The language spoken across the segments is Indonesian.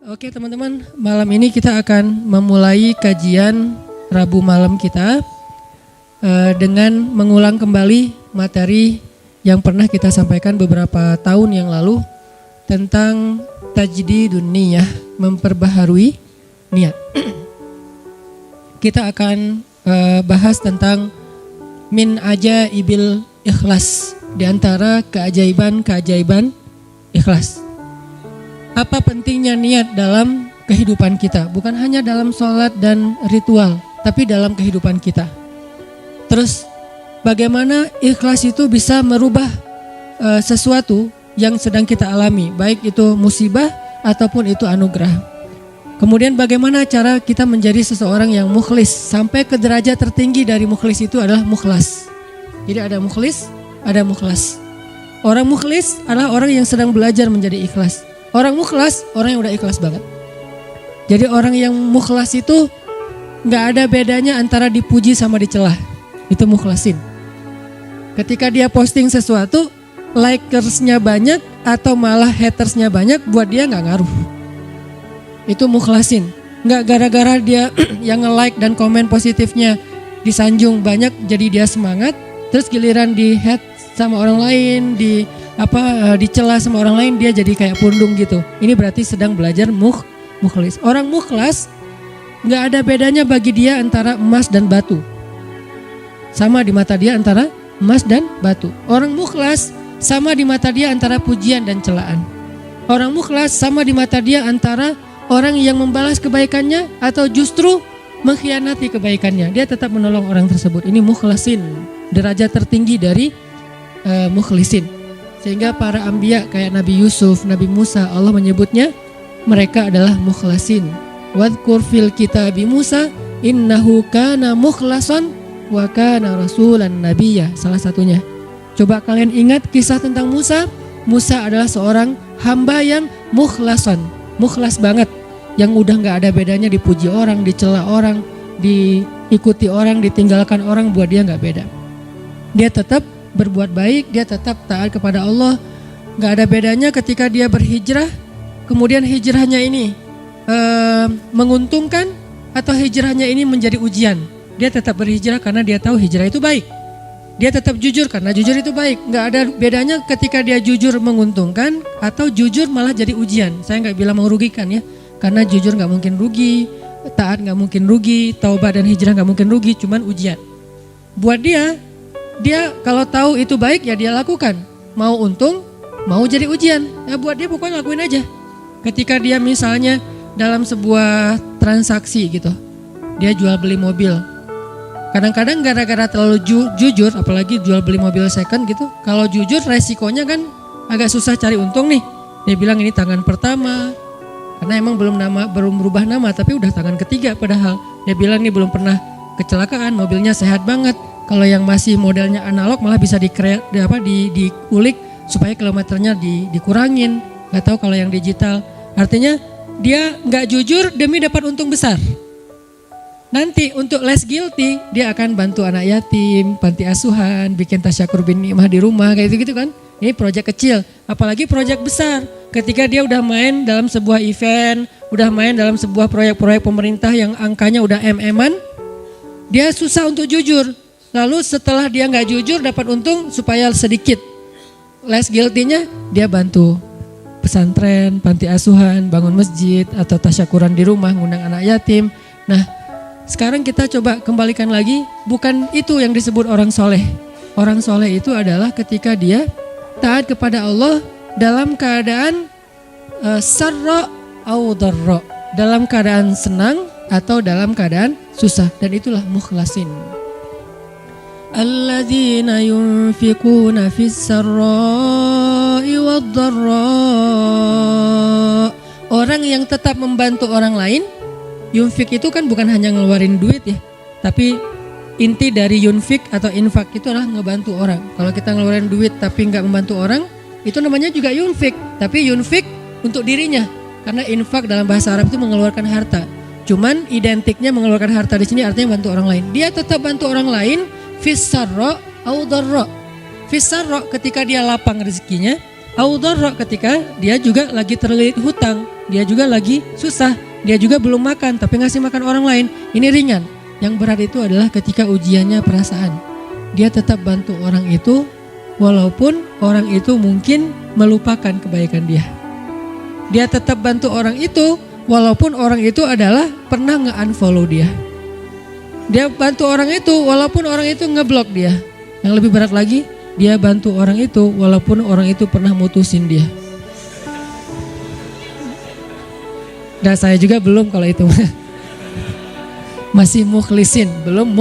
Oke teman-teman, malam ini kita akan memulai kajian Rabu malam kita dengan mengulang kembali materi yang pernah kita sampaikan beberapa tahun yang lalu tentang tajdidun niyah, memperbaharui niat. Kita akan bahas tentang min ajaibil ikhlas, di antara keajaiban-keajaiban ikhlas. Apa pentingnya niat dalam kehidupan kita? Bukan hanya dalam sholat dan ritual, tapi dalam kehidupan kita. Terus bagaimana ikhlas itu bisa merubah sesuatu yang sedang kita alami, baik itu musibah ataupun itu anugerah. Kemudian bagaimana cara kita menjadi seseorang yang mukhlis, sampai ke derajat tertinggi dari mukhlis itu adalah mukhlas. Jadi ada mukhlis, ada mukhlas. Orang mukhlis adalah orang yang sedang belajar menjadi ikhlas. Orang mukhlas, orang yang udah ikhlas banget. Jadi orang yang mukhlas itu gak ada bedanya antara dipuji sama dicela. Itu mukhlasin. Ketika dia posting sesuatu, likersnya banyak atau malah hatersnya banyak, buat dia gak ngaruh. Itu mukhlasin. Gak gara-gara dia yang nge-like dan komen positifnya disanjung banyak, jadi dia semangat. Terus giliran di hate sama orang lain, dicela sama orang lain, dia jadi kayak pundung gitu. Ini berarti sedang belajar mukhlis. Orang mukhlas nggak ada bedanya bagi dia antara emas dan batu. Sama di mata dia antara emas dan batu. Orang mukhlas sama di mata dia antara pujian dan celaan. Orang mukhlas sama di mata dia antara orang yang membalas kebaikannya atau justru mengkhianati kebaikannya. Dia tetap menolong orang tersebut. Ini mukhlasin, derajat tertinggi dari mukhlisin. Sehingga para anbiya kayak Nabi Yusuf, Nabi Musa, Allah menyebutnya mereka adalah mukhlasin. Wadhkur fil kitabi Musa innahu kana mukhlasan wa kana rasulan nabiyya. Salah satunya. Coba kalian ingat kisah tentang Musa. Musa adalah seorang hamba yang mukhlasan, mukhlas banget, yang udah gak ada bedanya dipuji orang, dicela orang, diikuti orang, ditinggalkan orang, buat dia gak beda. Dia tetap berbuat baik, dia tetap taat kepada Allah. Gak ada bedanya ketika dia berhijrah, kemudian hijrahnya ini menguntungkan atau hijrahnya ini menjadi ujian. Dia tetap berhijrah karena dia tahu hijrah itu baik. Dia tetap jujur karena jujur itu baik. Gak ada bedanya ketika dia jujur menguntungkan atau jujur malah jadi ujian. Saya gak bilang merugikan ya, karena jujur gak mungkin rugi, taat gak mungkin rugi, taubat dan hijrah gak mungkin rugi, cuman ujian. Buat dia kalau tahu itu baik ya dia lakukan. Mau untung, mau jadi ujian. Ya buat dia pokoknya lakuin aja. Ketika dia misalnya dalam sebuah transaksi gitu, dia jual beli mobil. Kadang-kadang gara-gara terlalu jujur, apalagi jual beli mobil second gitu. Kalau jujur resikonya kan agak susah cari untung nih. Dia bilang ini tangan pertama, karena emang belum berubah nama, tapi udah tangan ketiga padahal. Dia bilang ini belum pernah kecelakaan, mobilnya sehat banget. Kalau yang masih modelnya analog malah bisa diulik supaya kilometernya dikurangin. Gak tahu kalau yang digital. Artinya dia gak jujur demi dapat untung besar. Nanti untuk less guilty dia akan bantu anak yatim, panti asuhan, bikin tasyakur bin ni'mah di rumah kayak gitu kan. Ini proyek kecil, apalagi proyek besar. Ketika dia udah main dalam sebuah event, udah main dalam sebuah proyek-proyek pemerintah yang angkanya udah MM-an, dia susah untuk jujur. Lalu setelah dia gak jujur dapat untung supaya sedikit less guilty-nya, dia bantu pesantren, panti asuhan, bangun masjid atau tasyakuran di rumah, ngundang anak yatim. Nah sekarang kita coba kembalikan lagi, bukan itu yang disebut orang soleh. Orang soleh itu adalah ketika dia taat kepada Allah dalam keadaan sarra au dharra, dalam keadaan senang atau dalam keadaan susah, dan itulah mukhlasin. Alladzina yunfikuna fis sarra'i wad dharra. Orang yang tetap membantu orang lain. Yunfik itu kan bukan hanya ngeluarin duit ya, tapi inti dari yunfik atau infak itu adalah ngebantu orang. Kalau kita ngeluarin duit tapi nggak membantu orang, itu namanya juga yunfik. Tapi yunfik untuk dirinya, karena infak dalam bahasa Arab itu mengeluarkan harta. Cuman identiknya mengeluarkan harta di sini artinya bantu orang lain. Dia tetap bantu orang lain fis sarra au dharra. Fis sarra ketika dia lapang rezekinya, Au dharra ketika dia juga lagi terlilit hutang, dia juga lagi susah, dia juga belum makan tapi ngasih makan orang lain. Ini ringan. Yang berat itu adalah ketika ujiannya perasaan. Dia tetap bantu orang itu walaupun orang itu mungkin melupakan kebaikan dia. Dia tetap bantu orang itu walaupun orang itu adalah pernah nge-unfollow dia. Dia bantu orang itu walaupun orang itu ngeblok dia. Yang lebih berat lagi, dia bantu orang itu walaupun orang itu pernah mutusin dia. Dan saya juga belum kalau itu. Masih mukhlisin, belum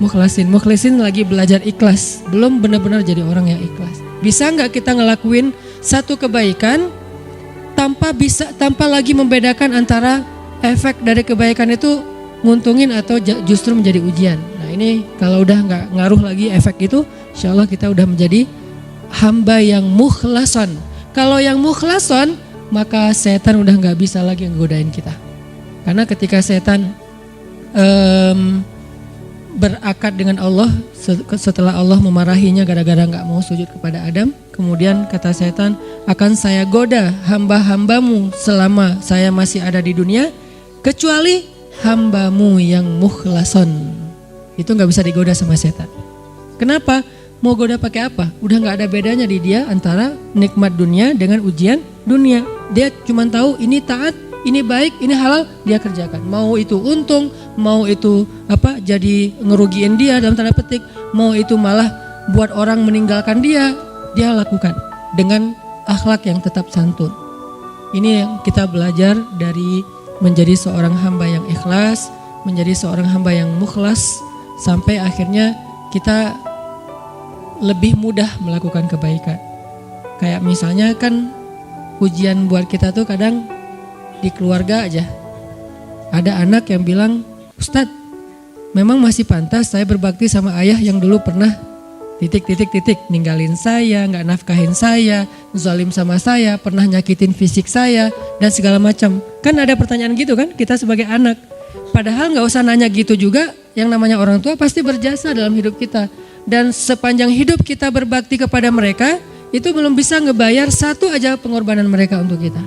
mukhlasin. Mukhlisin lagi belajar ikhlas, belum benar-benar jadi orang yang ikhlas. Bisa nggak kita ngelakuin satu kebaikan tanpa lagi membedakan antara efek dari kebaikan itu nguntungin atau justru menjadi ujian. Nah ini kalau udah nggak ngaruh lagi efek itu, insya Allah kita udah menjadi hamba yang mukhlason. Kalau yang mukhlason, maka setan udah nggak bisa lagi ngegodain kita. Karena ketika setan berakad dengan Allah setelah Allah memarahinya gara-gara nggak mau sujud kepada Adam, kemudian kata setan, akan saya goda hamba-hambamu selama saya masih ada di dunia, kecuali hambamu yang mukhlason. Itu nggak bisa digoda sama setan. Kenapa? Mau goda pakai apa? Udah nggak ada bedanya di dia antara nikmat dunia dengan ujian dunia. Dia cuma tahu ini taat, ini baik, ini halal, dia kerjakan. Mau itu untung, mau itu jadi ngerugiin dia dalam tanda petik, mau itu malah buat orang meninggalkan dia lakukan dengan akhlak yang tetap santun. Ini yang kita belajar dari menjadi seorang hamba yang ikhlas, menjadi seorang hamba yang mukhlas, sampai akhirnya kita lebih mudah melakukan kebaikan. Kayak misalnya kan ujian buat kita tuh kadang di keluarga aja. Ada anak yang bilang, Ustadz, memang masih pantas saya berbakti sama ayah yang dulu pernah ninggalin saya, gak nafkahin saya, zalim sama saya, pernah nyakitin fisik saya, dan segala macam. Kan ada pertanyaan gitu kan, kita sebagai anak. Padahal gak usah nanya gitu juga, yang namanya orang tua pasti berjasa dalam hidup kita. Dan sepanjang hidup kita berbakti kepada mereka, itu belum bisa ngebayar satu aja pengorbanan mereka untuk kita.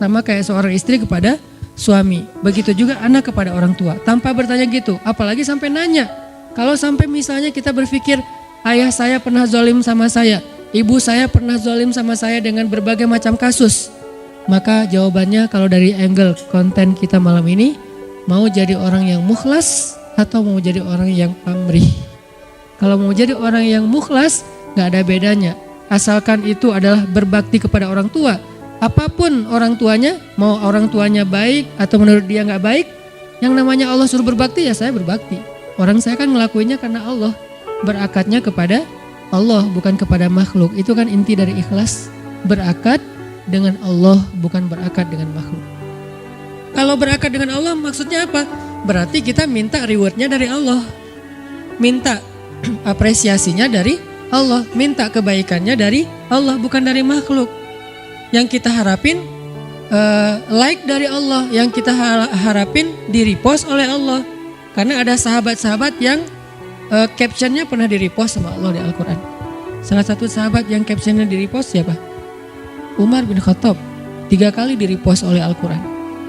Sama kayak seorang istri kepada suami, begitu juga anak kepada orang tua. Tanpa bertanya gitu, apalagi sampai nanya. Kalau sampai misalnya kita berpikir, ayah saya pernah zalim sama saya, ibu saya pernah zalim sama saya dengan berbagai macam kasus, maka jawabannya kalau dari angle konten kita malam ini, mau jadi orang yang mukhlas atau mau jadi orang yang pamrih. Kalau mau jadi orang yang mukhlas, gak ada bedanya. Asalkan itu adalah berbakti kepada orang tua. Apapun orang tuanya, mau orang tuanya baik atau menurut dia gak baik, yang namanya Allah suruh berbakti ya saya berbakti. Orang saya kan ngelakuinnya karena Allah. Berakatnya kepada Allah bukan kepada makhluk. Itu kan inti dari ikhlas. Berakad dengan Allah bukan berakad dengan makhluk. Kalau berakad dengan Allah maksudnya apa? Berarti kita minta rewardnya dari Allah. Minta apresiasinya dari Allah. Minta kebaikannya dari Allah bukan dari makhluk. Yang kita harapin like dari Allah. Yang kita harapin di repost oleh Allah. Karena ada sahabat-sahabat yang captionnya pernah di repost sama Allah di Al-Quran. Salah satu sahabat yang captionnya di repost siapa? Umar bin Khattab. 3 kali di repost oleh Al-Quran.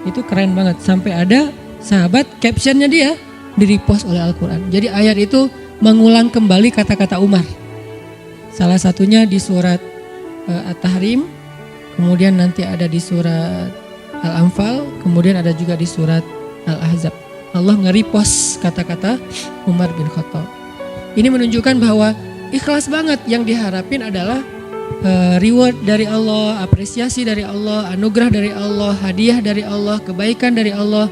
Itu keren banget. Sampai ada sahabat captionnya dia di repost oleh Al-Quran. Jadi ayat itu mengulang kembali kata-kata Umar. Salah satunya di surat At-Tahrim. Kemudian nanti ada di surat Al-Anfal. Kemudian ada juga di surat Al-Ahzab. Allah nge-repost kata-kata Umar bin Khattab. Ini menunjukkan bahwa ikhlas banget, yang diharapin adalah reward dari Allah, apresiasi dari Allah, anugerah dari Allah, hadiah dari Allah, kebaikan dari Allah.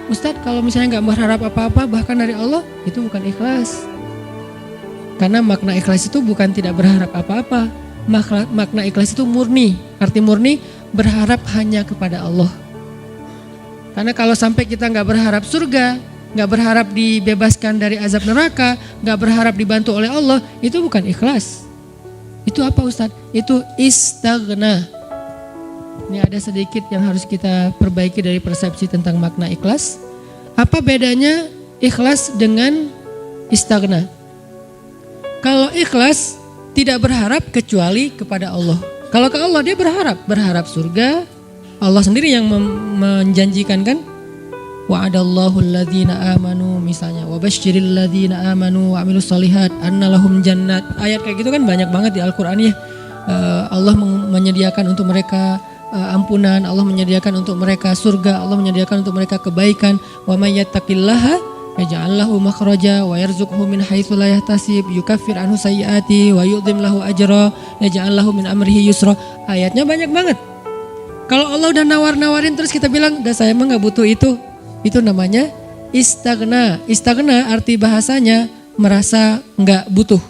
Ustadz, kalau misalnya gak berharap apa-apa bahkan dari Allah, itu bukan ikhlas. Karena makna ikhlas itu bukan tidak berharap apa-apa. Makna ikhlas itu murni. Arti murni berharap hanya kepada Allah. Karena kalau sampai kita gak berharap surga, gak berharap dibebaskan dari azab neraka, gak berharap dibantu oleh Allah, itu bukan ikhlas. Itu apa Ustadz? Itu istaghna. Ini ada sedikit yang harus kita perbaiki dari persepsi tentang makna ikhlas. Apa bedanya ikhlas dengan istaghna? Kalau ikhlas tidak berharap kecuali kepada Allah Kalau ke Allah dia berharap surga. Allah sendiri yang menjanjikan kan. Wa'adallahu alladhina amanu misalnya, wa basyiril ladzina amanu wa amilus solihat anna lahum jannat. Ayat kayak gitu kan banyak banget di Al-Qur'an ya. Allah menyediakan untuk mereka ampunan, Allah menyediakan untuk mereka surga, Allah menyediakan untuk mereka kebaikan. Wa may yattaqillaha yaj'al lahu makhraja wa yarzuqhu min haitsu la yahtasib, yukaffir anhu sayyiati wa yu'dhim lahu ajra, yaj'al lahu min amrihi yusra. Ayatnya banyak banget. Kalau Allah udah nawar-nawarin terus kita bilang, "Dah saya mah enggak butuh itu." Itu namanya istagna. Istagna arti bahasanya merasa enggak butuh.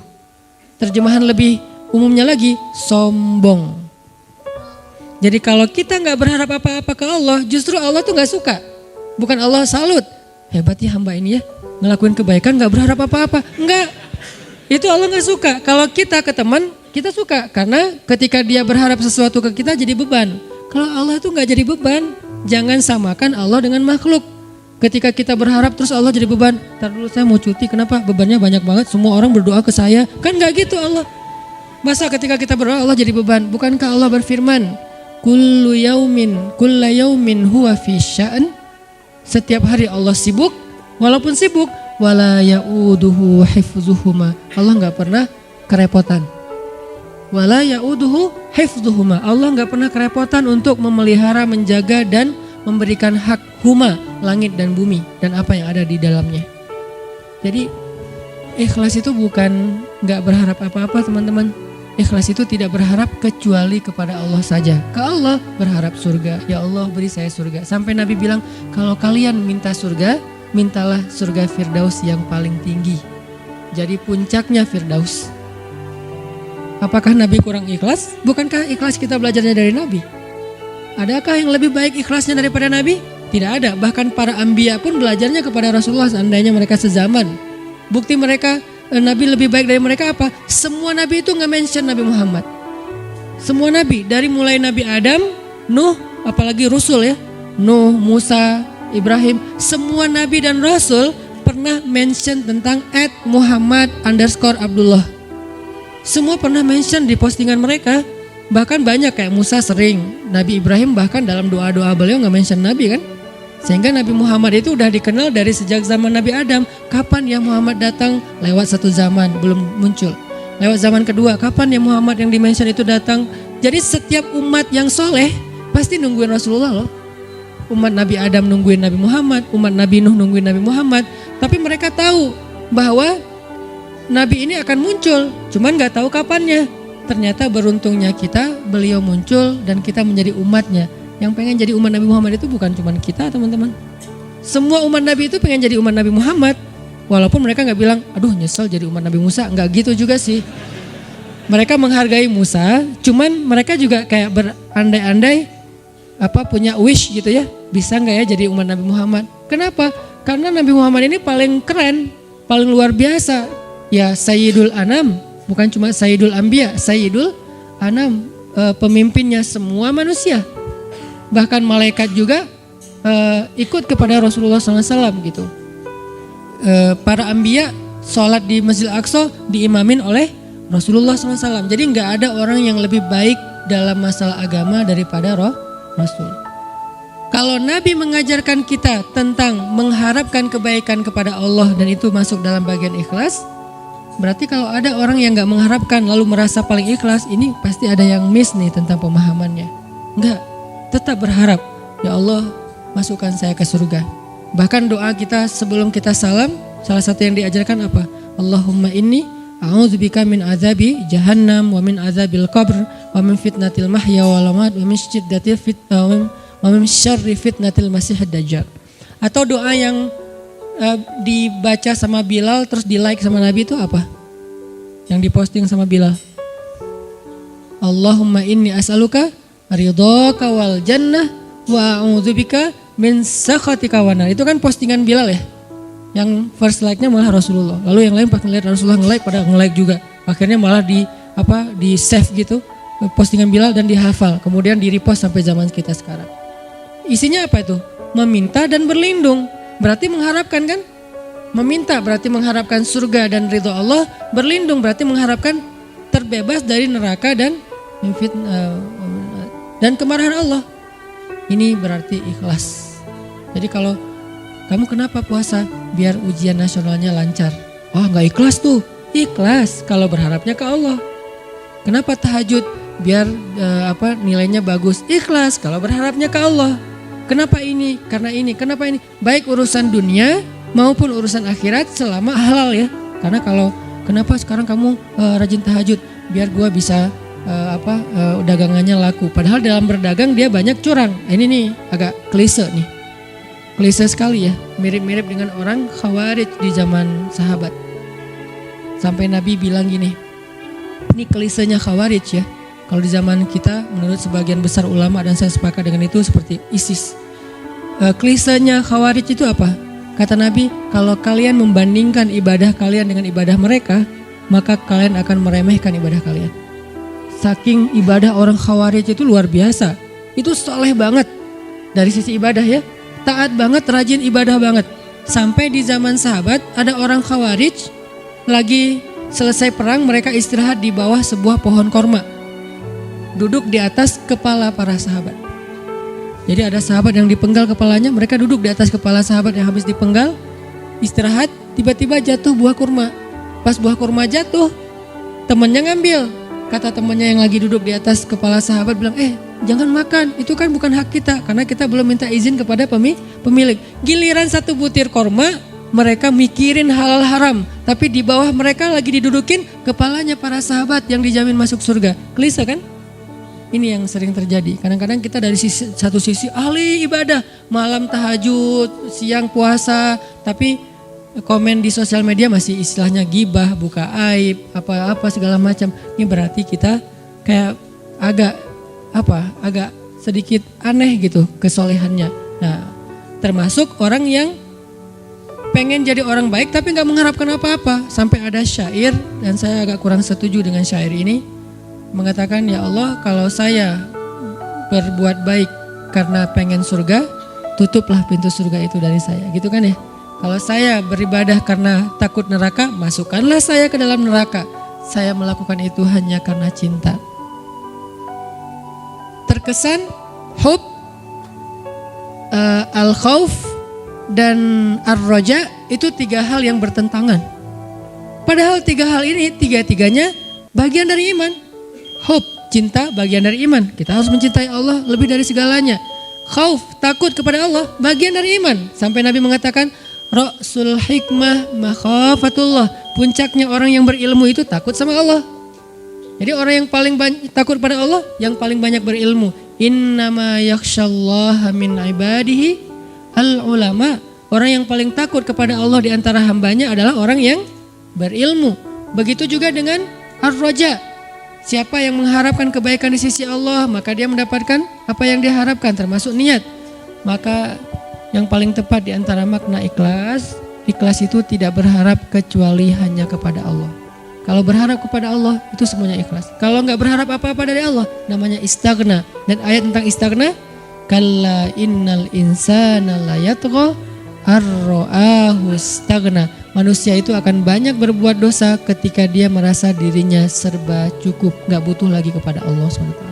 Terjemahan lebih umumnya lagi, sombong. Jadi kalau kita enggak berharap apa-apa ke Allah, justru Allah tuh enggak suka. Bukan Allah salut. Hebat ya hamba ini ya, ngelakuin kebaikan enggak berharap apa-apa. Enggak. Itu Allah enggak suka. Kalau kita ke teman, kita suka. Karena ketika dia berharap sesuatu ke kita jadi beban. Kalau Allah itu enggak jadi beban. Jangan samakan Allah dengan makhluk. Ketika kita berharap terus Allah jadi beban. Ntar dulu saya mau cuti, kenapa? Bebannya banyak banget, semua orang berdoa ke saya. Kan gak gitu Allah. Masa ketika kita berdoa Allah jadi beban? Bukankah Allah berfirman, kulla yaumin huwa fi sya'an. Setiap hari Allah sibuk, walaupun sibuk, wala ya'uduhu hifzuhuma. Allah gak pernah kerepotan. Wala ya'uduhu hifzuhuma. Allah gak pernah kerepotan untuk memelihara, menjaga dan memberikan hak huma, langit dan bumi dan apa yang ada di dalamnya. Jadi ikhlas itu bukan gak berharap apa-apa teman-teman. Ikhlas itu tidak berharap kecuali kepada Allah saja. Ke Allah berharap surga. Ya Allah beri saya surga. Sampai Nabi bilang, kalau kalian minta surga, mintalah surga Firdaus yang paling tinggi. Jadi puncaknya Firdaus. Apakah Nabi kurang ikhlas? Bukankah ikhlas kita belajarnya dari Nabi? Adakah yang lebih baik ikhlasnya daripada Nabi? Tidak ada. Bahkan para anbiya pun belajarnya kepada Rasulullah seandainya mereka sezaman. Bukti mereka Nabi lebih baik dari mereka apa? Semua Nabi itu nge-mention Nabi Muhammad. Semua Nabi, dari mulai Nabi Adam, Nuh, apalagi Rasul ya. Nuh, Musa, Ibrahim. Semua Nabi dan Rasul pernah mention tentang @Muhammad_Abdullah. Semua pernah mention di postingan mereka. Bahkan banyak kayak Musa sering, Nabi Ibrahim bahkan dalam doa-doa beliau nggak mention Nabi kan. Sehingga Nabi Muhammad itu udah dikenal dari sejak zaman Nabi Adam. Kapan ya Muhammad datang? Lewat satu zaman, belum muncul. Lewat zaman kedua, kapan ya Muhammad yang dimention itu datang? Jadi setiap umat yang soleh pasti nungguin Rasulullah loh. Umat Nabi Adam nungguin Nabi Muhammad, umat Nabi Nuh nungguin Nabi Muhammad. Tapi mereka tahu bahwa Nabi ini akan muncul, cuman nggak tahu kapannya. Ternyata beruntungnya kita, beliau muncul dan kita menjadi umatnya. Yang pengen jadi umat Nabi Muhammad itu bukan cuma kita teman-teman. Semua umat Nabi itu pengen jadi umat Nabi Muhammad. Walaupun mereka gak bilang, aduh nyesel jadi umat Nabi Musa. Gak gitu juga sih. Mereka menghargai Musa, cuman mereka juga kayak berandai-andai punya wish gitu ya. Bisa gak ya jadi umat Nabi Muhammad? Kenapa? Karena Nabi Muhammad ini paling keren, paling luar biasa. Ya Sayyidul Anam. Bukan cuma Sayyidul Anbiya, Sayyidul Anam, pemimpinnya semua manusia. Bahkan malaikat juga ikut kepada Rasulullah SAW gitu. Para Anbiya sholat di Masjid Al-Aqsa diimamin oleh Rasulullah SAW. Jadi nggak ada orang yang lebih baik dalam masalah agama daripada Rasul. Kalau Nabi mengajarkan kita tentang mengharapkan kebaikan kepada Allah dan itu masuk dalam bagian ikhlas, berarti kalau ada orang yang gak mengharapkan lalu merasa paling ikhlas, ini pasti ada yang miss nih tentang pemahamannya. Enggak, tetap berharap, ya Allah masukkan saya ke surga. Bahkan doa kita sebelum kita salam, salah satu yang diajarkan apa? Allahumma inni a'udzubika min azabi jahannam wa min azabil qabr wa min fitnatil mahya wal mamat wa min syiddatil fitnah wa min syarri fitnatil masiihid dajjal. Atau doa yang dibaca sama Bilal terus di like sama Nabi itu apa? Yang diposting sama Bilal. Allahumma inni as'aluka ridhaka wal jannah wa a'udzubika min sakhatika wan nar. Itu kan postingan Bilal ya. Yang first like-nya malah Rasulullah. Lalu yang lain pas ngeliat Rasulullah nge-like pada nge-like juga. Akhirnya malah di save gitu postingan Bilal dan dihafal. Kemudian di repost sampai zaman kita sekarang. Isinya apa itu? Meminta dan berlindung. Berarti mengharapkan kan? Meminta berarti mengharapkan surga dan ridho Allah. Berlindung berarti mengharapkan terbebas dari neraka dan dan kemarahan Allah. Ini berarti ikhlas. Jadi kalau kamu kenapa puasa? Biar ujian nasionalnya lancar. Oh nggak ikhlas tuh. Ikhlas kalau berharapnya ke Allah. Kenapa tahajud? Biar nilainya bagus. Ikhlas kalau berharapnya ke Allah. Kenapa ini? Karena ini. Kenapa ini? Baik urusan dunia maupun urusan akhirat selama halal ya. Karena kalau kenapa sekarang kamu rajin tahajud? Biar gua bisa dagangannya laku. Padahal dalam berdagang dia banyak curang. Ini nih agak klise nih. Klise sekali ya. Mirip-mirip dengan orang Khawarij di zaman sahabat. Sampai Nabi bilang gini. Ini klisenya Khawarij ya. Kalau di zaman kita menurut sebagian besar ulama dan saya sepakat dengan itu seperti ISIS. Klisenya Khawarij itu apa? Kata Nabi, kalau kalian membandingkan ibadah kalian dengan ibadah mereka, maka kalian akan meremehkan ibadah kalian. Saking ibadah orang Khawarij itu luar biasa. Itu soleh banget dari sisi ibadah ya. Taat banget, rajin ibadah banget. Sampai di zaman sahabat ada orang Khawarij lagi selesai perang, mereka istirahat di bawah sebuah pohon korma. Duduk di atas kepala para sahabat. Jadi ada sahabat yang dipenggal kepalanya, mereka duduk di atas kepala sahabat yang habis dipenggal, istirahat, tiba-tiba jatuh buah kurma. Pas buah kurma jatuh, temannya ngambil. Kata temannya yang lagi duduk di atas kepala sahabat bilang, jangan makan, itu kan bukan hak kita, karena kita belum minta izin kepada pemilik. Giliran satu butir kurma, mereka mikirin halal haram, tapi di bawah mereka lagi didudukin kepalanya para sahabat yang dijamin masuk surga. Klise kan? Ini yang sering terjadi. Kadang-kadang kita dari satu sisi ahli ibadah, malam tahajud, siang puasa, tapi komen di sosial media masih istilahnya gibah, buka aib, apa-apa segala macam. Ini berarti kita kayak agak sedikit aneh gitu kesolehannya. Nah, termasuk orang yang pengen jadi orang baik tapi nggak mengharapkan apa-apa. Sampai ada syair, dan saya agak kurang setuju dengan syair ini, mengatakan, ya Allah, kalau saya berbuat baik karena pengen surga, tutuplah pintu surga itu dari saya, gitu kan ya. Kalau saya beribadah karena takut neraka, masukkanlah saya ke dalam neraka. Saya melakukan itu hanya karena cinta. Terkesan hub, al-khauf dan ar-roja itu tiga hal yang bertentangan. Padahal tiga hal ini tiga-tiganya bagian dari iman. Hub, cinta, bagian dari iman. Kita harus mencintai Allah lebih dari segalanya. Khauf, takut kepada Allah, bagian dari iman. Sampai Nabi mengatakan, Ra'sul hikmah makhafatullah. Puncaknya orang yang berilmu itu takut sama Allah. Jadi orang yang paling takut pada Allah, yang paling banyak berilmu. Innama yakhshallaha min ibadihi al-ulama. Orang yang paling takut kepada Allah di antara hambanya adalah orang yang berilmu. Begitu juga dengan ar-raja. Siapa yang mengharapkan kebaikan di sisi Allah, maka dia mendapatkan apa yang dia harapkan, termasuk niat. Maka yang paling tepat di antara makna ikhlas, ikhlas itu tidak berharap kecuali hanya kepada Allah. Kalau berharap kepada Allah, itu semuanya ikhlas. Kalau nggak berharap apa-apa dari Allah, namanya istaghna. Dan ayat tentang istaghna, kalla innal insana la yatgha ar-ra'ahu istaghna. Manusia itu akan banyak berbuat dosa ketika dia merasa dirinya serba cukup, gak butuh lagi kepada Allah SWT.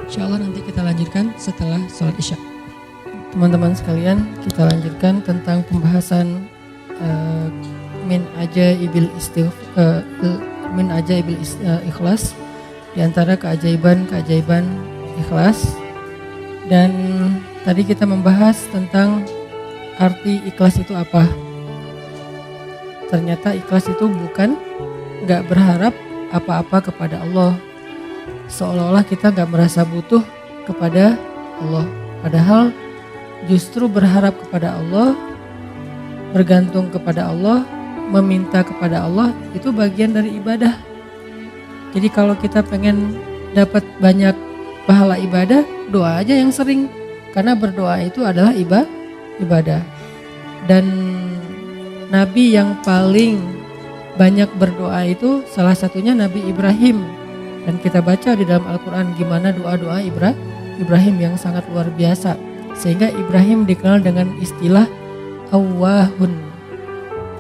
Insya Allah nanti kita lanjutkan setelah sholat isya. Teman-teman sekalian, kita lanjutkan tentang pembahasan min ajaibil ikhlas, di antara keajaiban ikhlas. Dan tadi kita membahas tentang arti ikhlas itu apa. Ternyata ikhlas itu bukan gak berharap apa-apa kepada Allah. Seolah-olah kita gak merasa butuh kepada Allah. Padahal justru berharap kepada Allah, bergantung kepada Allah, meminta kepada Allah, itu bagian dari ibadah. Jadi kalau kita pengen dapat banyak pahala ibadah, doa aja yang sering. Karena berdoa itu adalah ibadah. Dan Nabi yang paling banyak berdoa itu salah satunya Nabi Ibrahim. Dan kita baca di dalam Al-Quran gimana doa-doa Ibrahim yang sangat luar biasa. Sehingga Ibrahim dikenal dengan istilah awwahun.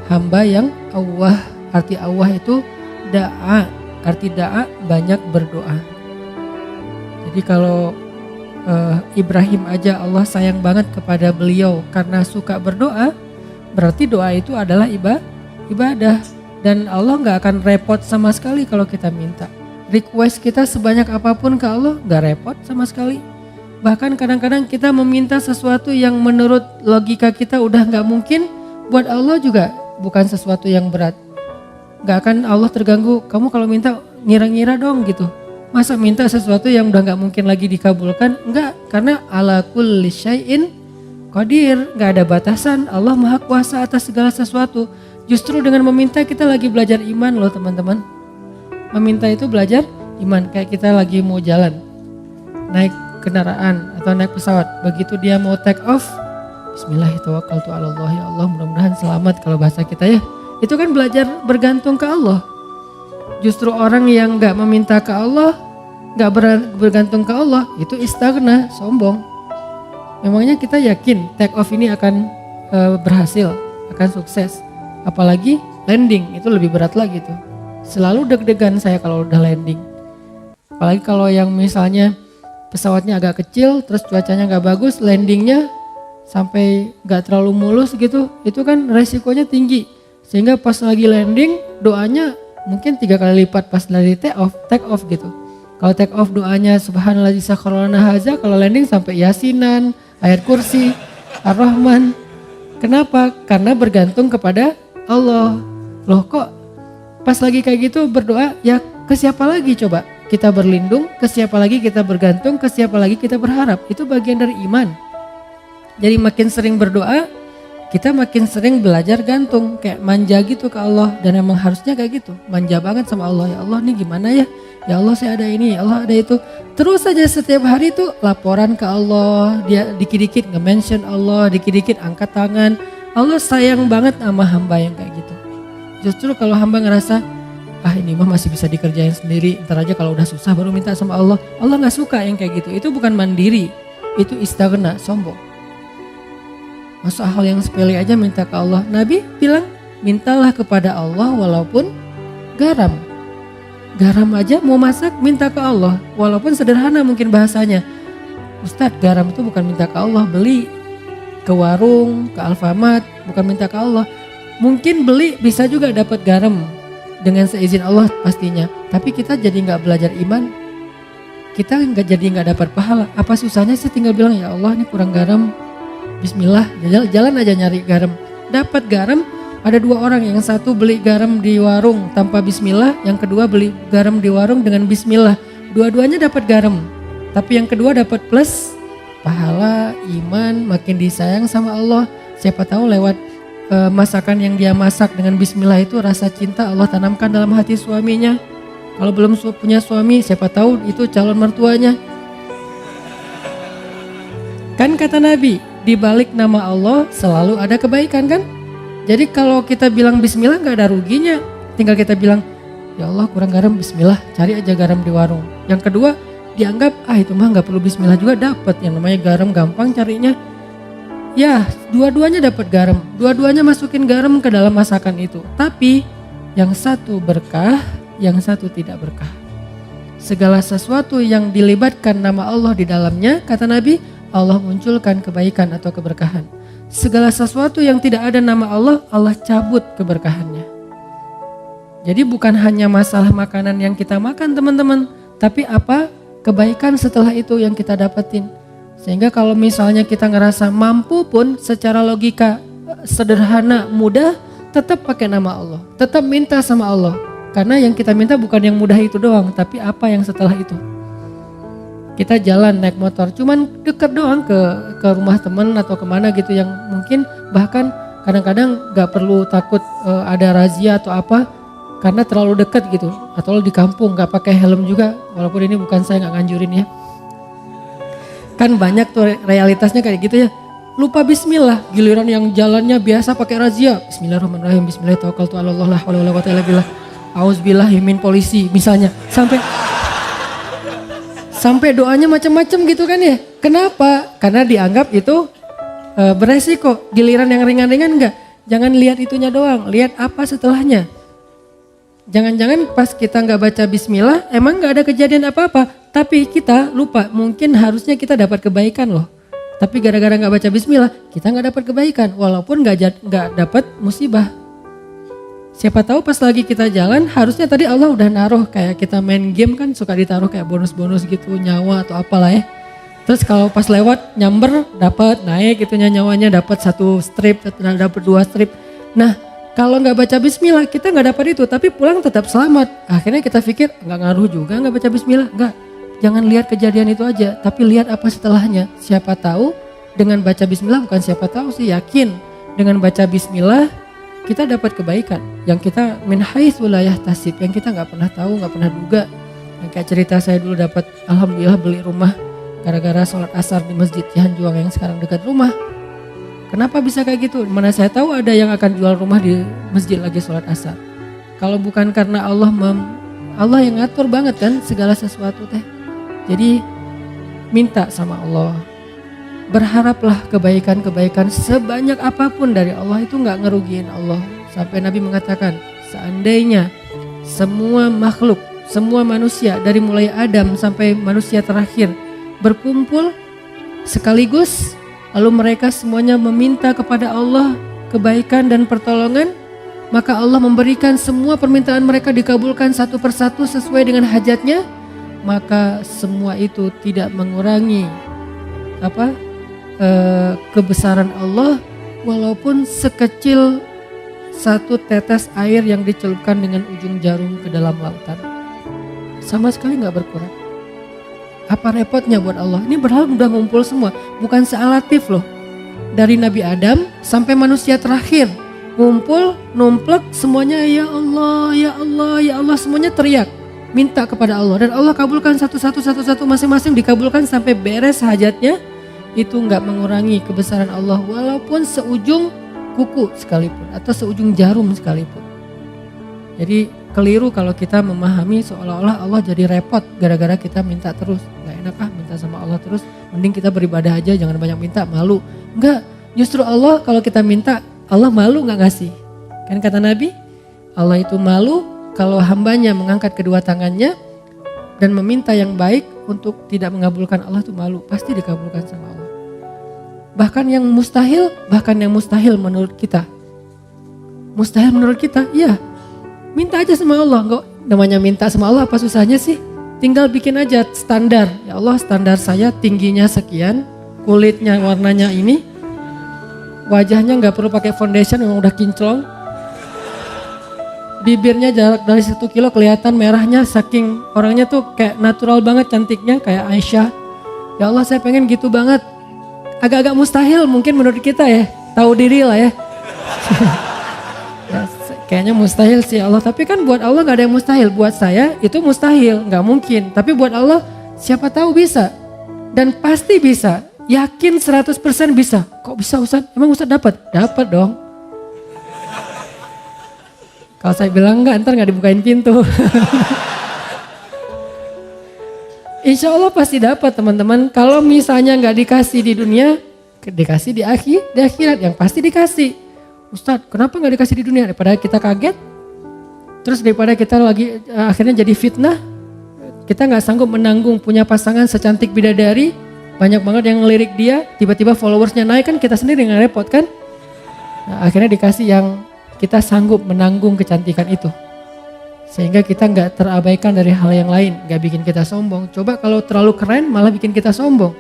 Hamba yang awwah. Arti awwah itu da'a. Arti da'a banyak berdoa. Jadi kalau Ibrahim aja Allah sayang banget kepada beliau karena suka berdoa, berarti doa itu adalah ibadah. Dan Allah gak akan repot sama sekali kalau kita minta. Request kita sebanyak apapun ke Allah gak repot sama sekali. Bahkan kadang-kadang kita meminta sesuatu yang menurut logika kita udah gak mungkin, buat Allah juga bukan sesuatu yang berat. Gak akan Allah terganggu, kamu kalau minta ngira-ngira dong gitu. Masa minta sesuatu yang udah gak mungkin lagi dikabulkan? Enggak, karena ala kulli syai'in qadir, gak ada batasan. Allah maha kuasa atas segala sesuatu. Justru dengan meminta kita lagi belajar iman loh teman-teman. Meminta itu belajar iman, kayak kita lagi mau jalan, naik kendaraan atau naik pesawat. Begitu dia mau take off, Bismillahirrahmanirrahim, ya Allah mudah-mudahan selamat kalau bahasa kita ya. Itu kan belajar bergantung ke Allah. Justru orang yang gak meminta ke Allah, gak bergantung ke Allah, itu istaghna, sombong. Memangnya kita yakin take off ini akan berhasil, akan sukses. Apalagi landing, itu lebih berat lagi tuh. Selalu deg-degan saya kalau udah landing. Apalagi kalau yang misalnya pesawatnya agak kecil, terus cuacanya gak bagus, landingnya sampai gak terlalu mulus gitu, itu kan resikonya tinggi. Sehingga pas lagi landing, doanya mungkin 3 kali lipat pas dari take off gitu. Kalau take off doanya subhanallah sakharana haza, kalau landing sampai yasinan, ayat kursi, ar-rahman. Kenapa? Karena bergantung kepada Allah. Loh kok pas lagi kayak gitu berdoa, ya ke siapa lagi coba kita berlindung, ke siapa lagi kita bergantung, ke siapa lagi kita berharap. Itu bagian dari iman. Jadi makin sering berdoa, kita makin sering belajar gantung, kayak manja gitu ke Allah. Dan emang harusnya kayak gitu, manja banget sama Allah. Ya Allah nih gimana ya, ya Allah saya ada ini, ya Allah ada itu. Terus saja setiap hari itu laporan ke Allah, dia dikit-dikit nge-mention Allah, dikit-dikit angkat tangan. Allah sayang banget sama hamba yang kayak gitu. Justru kalau hamba ngerasa, ini mah masih bisa dikerjain sendiri, ntar aja kalau udah susah baru minta sama Allah. Allah gak suka yang kayak gitu, itu bukan mandiri, itu istaghna, sombong. Masa hal yang sepele aja minta ke Allah. Nabi bilang mintalah kepada Allah walaupun garam. Garam aja mau masak minta ke Allah. Walaupun sederhana mungkin bahasanya. Ustadz, garam itu bukan minta ke Allah, beli ke warung, ke Alfamart, bukan minta ke Allah. Mungkin beli bisa juga dapat garam dengan seizin Allah pastinya. Tapi kita jadi gak belajar iman. Kita jadi gak dapat pahala. Apa susahnya sih tinggal bilang ya Allah ini kurang garam. Bismillah, jalan aja nyari garam. Dapat garam, ada 2 orang, yang satu beli garam di warung tanpa bismillah, yang kedua beli garam di warung dengan bismillah. Dua-duanya dapat garam, tapi yang kedua dapat plus pahala, iman, makin disayang sama Allah. Siapa tahu lewat masakan yang dia masak dengan bismillah itu rasa cinta Allah tanamkan dalam hati suaminya. Kalau belum punya suami, siapa tahu itu calon mertuanya. Kan kata Nabi, di balik nama Allah selalu ada kebaikan kan? Jadi kalau kita bilang bismillah gak ada ruginya. Tinggal kita bilang, ya Allah kurang garam, bismillah, cari aja garam di warung. Yang kedua, dianggap itu mah gak perlu bismillah juga dapat. Yang namanya garam gampang carinya. Ya, dua-duanya dapat garam. Dua-duanya masukin garam ke dalam masakan itu. Tapi yang satu berkah, yang satu tidak berkah. Segala sesuatu yang dilibatkan nama Allah di dalamnya, kata Nabi, Allah munculkan kebaikan atau keberkahan. Segala sesuatu yang tidak ada nama Allah, Allah cabut keberkahannya. Jadi bukan hanya masalah makanan yang kita makan teman-teman, tapi apa kebaikan setelah itu yang kita dapetin. Sehingga kalau misalnya kita ngerasa mampu pun secara logika sederhana, mudah, tetap pakai nama Allah. Tetap minta sama Allah. Karena yang kita minta bukan yang mudah itu doang, tapi apa yang setelah itu. Kita jalan naik motor, cuman deket doang ke rumah teman atau kemana gitu yang mungkin bahkan kadang-kadang gak perlu takut ada razia atau apa karena terlalu dekat gitu. Atau di kampung gak pakai helm juga, walaupun ini bukan saya gak nganjurin ya. Kan banyak tuh realitasnya kayak gitu ya. Lupa bismillah, giliran yang jalannya biasa pakai razia. Bismillahirrahmanirrahim, bismillahirrahmanirrahim, la haula wala quwwata illa billah. Auzubillahi min polisi misalnya. Sampai doanya macam-macam gitu kan ya. Kenapa? Karena dianggap itu beresiko. Giliran yang ringan-ringan enggak. Jangan lihat itunya doang, lihat apa setelahnya. Jangan-jangan pas kita nggak baca bismillah emang nggak ada kejadian apa-apa. Tapi kita lupa, mungkin harusnya kita dapat kebaikan loh. Tapi gara-gara nggak baca bismillah kita nggak dapat kebaikan. Walaupun nggak dapat musibah. Siapa tahu pas lagi kita jalan harusnya tadi Allah udah naruh kayak kita main game kan suka ditaruh kayak bonus-bonus gitu nyawa atau apalah ya. Terus kalau pas lewat nyamber dapat naik gitu nyawanya dapat 1 strip, dapat 2 strip. Nah kalau nggak baca bismillah kita nggak dapat itu tapi pulang tetap selamat. Akhirnya kita pikir nggak ngaruh juga nggak baca bismillah. Enggak, jangan lihat kejadian itu aja tapi lihat apa setelahnya. Siapa tahu dengan baca bismillah bukan siapa tahu sih yakin dengan baca bismillah kita dapat kebaikan yang kita min haitsu la yahtasib, yang kita nggak pernah tahu, nggak pernah duga. Yang kayak cerita saya dulu dapat alhamdulillah beli rumah gara-gara sholat asar di masjid Cihanjuang yang sekarang dekat rumah. Kenapa bisa kayak gitu? Mana saya tahu ada yang akan jual rumah di masjid lagi sholat asar. Kalau bukan karena Allah yang ngatur banget kan segala sesuatu teh. Jadi minta sama Allah. Berharaplah kebaikan-kebaikan sebanyak apapun dari Allah itu nggak ngerugiin Allah. Sampai Nabi mengatakan seandainya semua makhluk, semua manusia dari mulai Adam sampai manusia terakhir berkumpul sekaligus lalu mereka semuanya meminta kepada Allah kebaikan dan pertolongan, maka Allah memberikan semua permintaan mereka dikabulkan satu persatu sesuai dengan hajatnya, maka semua itu tidak mengurangi kebesaran Allah walaupun sekecil 1 tetes air yang dicelupkan dengan ujung jarum ke dalam lautan. Sama sekali gak berkurang. Apa repotnya buat Allah? Ini berhala udah ngumpul semua, bukan sealatif loh. Dari Nabi Adam sampai manusia terakhir ngumpul, numplek semuanya ya Allah, ya Allah, ya Allah, semuanya teriak minta kepada Allah dan Allah kabulkan satu-satu masing-masing dikabulkan sampai beres hajatnya. Itu nggak mengurangi kebesaran Allah walaupun seujung kuku sekalipun atau seujung jarum sekalipun. Jadi keliru kalau kita memahami seolah-olah Allah jadi repot gara-gara kita minta terus. Nggak enak minta sama Allah terus, mending kita beribadah aja jangan banyak minta, malu. Enggak, justru Allah kalau kita minta Allah malu nggak ngasih. Kan kata Nabi, Allah itu malu kalau hambanya mengangkat kedua tangannya dan meminta yang baik untuk tidak mengabulkan Allah itu malu, pasti dikabulkan sama Allah. Bahkan yang mustahil menurut kita. Mustahil menurut kita, iya. Minta aja sama Allah, enggak namanya minta sama Allah apa susahnya sih? Tinggal bikin aja standar. Ya Allah, standar saya tingginya sekian, kulitnya warnanya ini, wajahnya enggak perlu pakai foundation memang udah kinclong. Bibirnya jarak dari 1 kilo kelihatan merahnya saking orangnya tuh kayak natural banget cantiknya kayak Aisyah. Ya Allah saya pengen gitu banget. Agak-agak mustahil mungkin menurut kita ya. Tahu diri lah ya. Ya kayaknya mustahil sih Allah. Tapi kan buat Allah gak ada yang mustahil. Buat saya itu mustahil, gak mungkin. Tapi buat Allah siapa tahu bisa. Dan pasti bisa. Yakin 100% bisa. Kok bisa Ustaz? Emang Ustaz dapat? Dapat dong. Kalau saya bilang enggak, ntar gak dibukain pintu. Insya Allah pasti dapat teman-teman. Kalau misalnya gak dikasih di dunia, dikasih di akhirat yang pasti dikasih. Ustadz kenapa gak dikasih di dunia? Daripada kita kaget, terus daripada kita lagi akhirnya jadi fitnah, kita gak sanggup menanggung punya pasangan secantik bidadari, banyak banget yang ngelirik dia, tiba-tiba followersnya naik kan kita sendiri yang repot kan. Nah, akhirnya dikasih yang kita sanggup menanggung kecantikan itu. Sehingga kita gak terabaikan dari hal yang lain, gak bikin kita sombong. Coba kalau terlalu keren malah bikin kita sombong.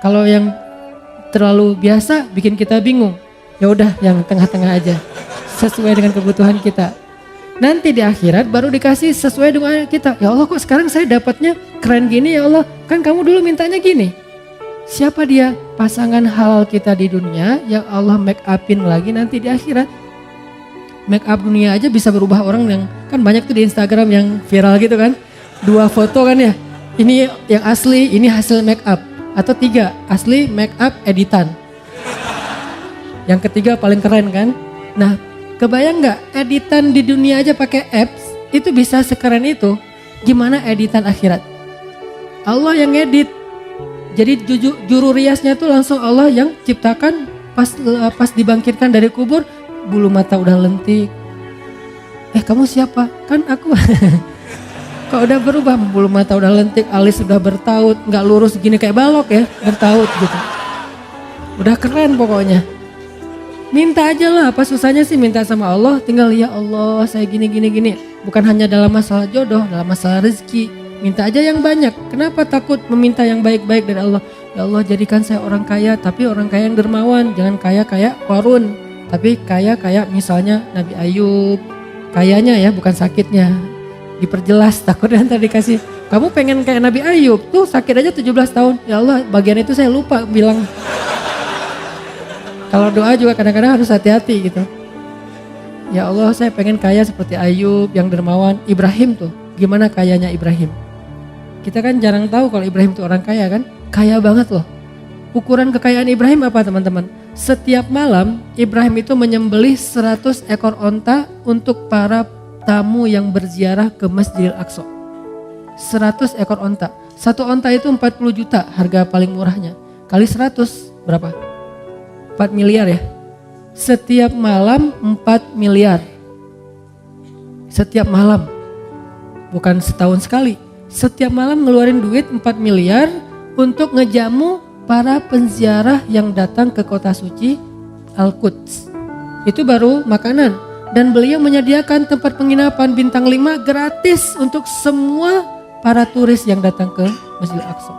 Kalau yang terlalu biasa bikin kita bingung. Ya udah yang tengah-tengah aja, sesuai dengan kebutuhan kita. Nanti di akhirat baru dikasih sesuai dengan kita. Ya Allah kok sekarang saya dapatnya keren gini ya Allah. Kan kamu dulu mintanya gini. Siapa dia? Pasangan halal kita di dunia yang Allah make upin lagi nanti di akhirat. Make up dunia aja bisa berubah orang yang kan banyak tuh di Instagram yang viral gitu kan. 2 foto kan ya. Ini yang asli, ini hasil make up. Atau 3 asli make up editan. Yang ketiga paling keren kan. Nah kebayang gak editan di dunia aja pakai apps itu bisa sekeren itu. Gimana editan akhirat? Allah yang edit. Jadi juru riasnya tuh langsung Allah yang ciptakan pas dibangkitkan dari kubur. Bulu mata udah lentik, Kamu siapa? Kan aku. Kok udah berubah, bulu mata udah lentik, alis sudah bertaut, nggak lurus gini kayak balok ya, bertaut gitu. Udah keren pokoknya. Minta aja lah, apa susahnya sih minta sama Allah, tinggal ya Allah saya gini. Bukan hanya dalam masalah jodoh, dalam masalah rezeki. Minta aja yang banyak. Kenapa takut meminta yang baik-baik dari Allah? Ya Allah jadikan saya orang kaya, tapi orang kaya yang dermawan. Jangan kaya kayak Qarun, tapi kaya kayak misalnya Nabi Ayub. Kayanya ya, bukan sakitnya. Diperjelas, takutnya nanti dikasih. Kamu pengen kayak Nabi Ayub, tuh sakit aja 17 tahun. Ya Allah bagian itu saya lupa bilang. Kalau doa juga kadang-kadang harus hati-hati gitu. Ya Allah saya pengen kaya seperti Ayub yang dermawan. Ibrahim tuh, gimana kayanya Ibrahim? Kita kan jarang tahu kalau Ibrahim tuh orang kaya kan. Kaya banget loh. Ukuran kekayaan Ibrahim apa teman-teman? Setiap malam Ibrahim itu menyembelih 100 ekor onta untuk para tamu yang berziarah ke Masjidil Aqsa. 100 ekor onta. Satu onta itu 40 juta harga paling murahnya. Kali 100 berapa? 4 miliar ya. Setiap malam 4 miliar. Setiap malam. Bukan setahun sekali. Setiap malam ngeluarin duit 4 miliar untuk ngejamu para penziarah yang datang ke kota suci Al-Quds. Itu baru makanan. Dan beliau menyediakan tempat penginapan bintang 5 gratis untuk semua para turis yang datang ke Masjid Al-Aqsa.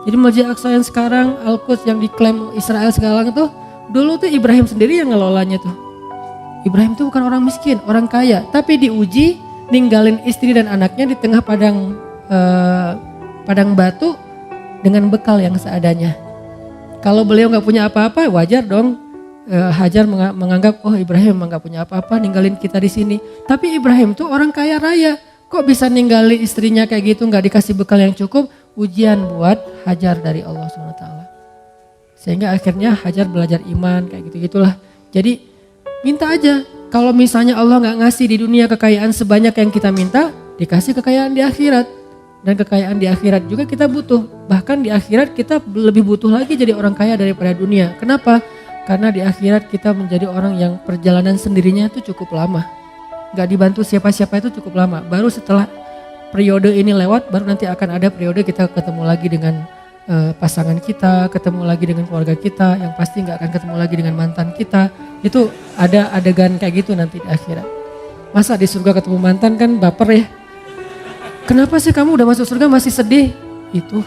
Jadi Masjid Al-Aqsa yang sekarang Al-Quds yang diklaim Israel sekarang tuh, dulu tuh Ibrahim sendiri yang ngelolanya tuh. Ibrahim tuh bukan orang miskin, orang kaya, tapi diuji ninggalin istri dan anaknya di tengah padang batu dengan bekal yang seadanya. Kalau beliau nggak punya apa-apa, wajar dong. Hajar menganggap Ibrahim nggak punya apa-apa ninggalin kita di sini. Tapi Ibrahim tuh orang kaya raya, kok bisa ninggalin istrinya kayak gitu, nggak dikasih bekal yang cukup? Ujian buat Hajar dari Allah SWT. Sehingga akhirnya Hajar belajar iman kayak gitu-gitulah. Jadi minta aja. Kalau misalnya Allah nggak ngasih di dunia kekayaan sebanyak yang kita minta, dikasih kekayaan di akhirat. Dan kekayaan di akhirat juga kita butuh. Bahkan di akhirat kita lebih butuh lagi jadi orang kaya daripada dunia. Kenapa? Karena di akhirat kita menjadi orang yang perjalanan sendirinya itu cukup lama. Gak dibantu siapa-siapa itu cukup lama. Baru setelah periode ini lewat, baru nanti akan ada periode kita ketemu lagi dengan pasangan kita, ketemu lagi dengan keluarga kita, yang pasti gak akan ketemu lagi dengan mantan kita. Itu ada adegan kayak gitu nanti di akhirat. Masa di surga ketemu mantan kan baper ya. Kenapa sih kamu udah masuk surga masih sedih? Itu.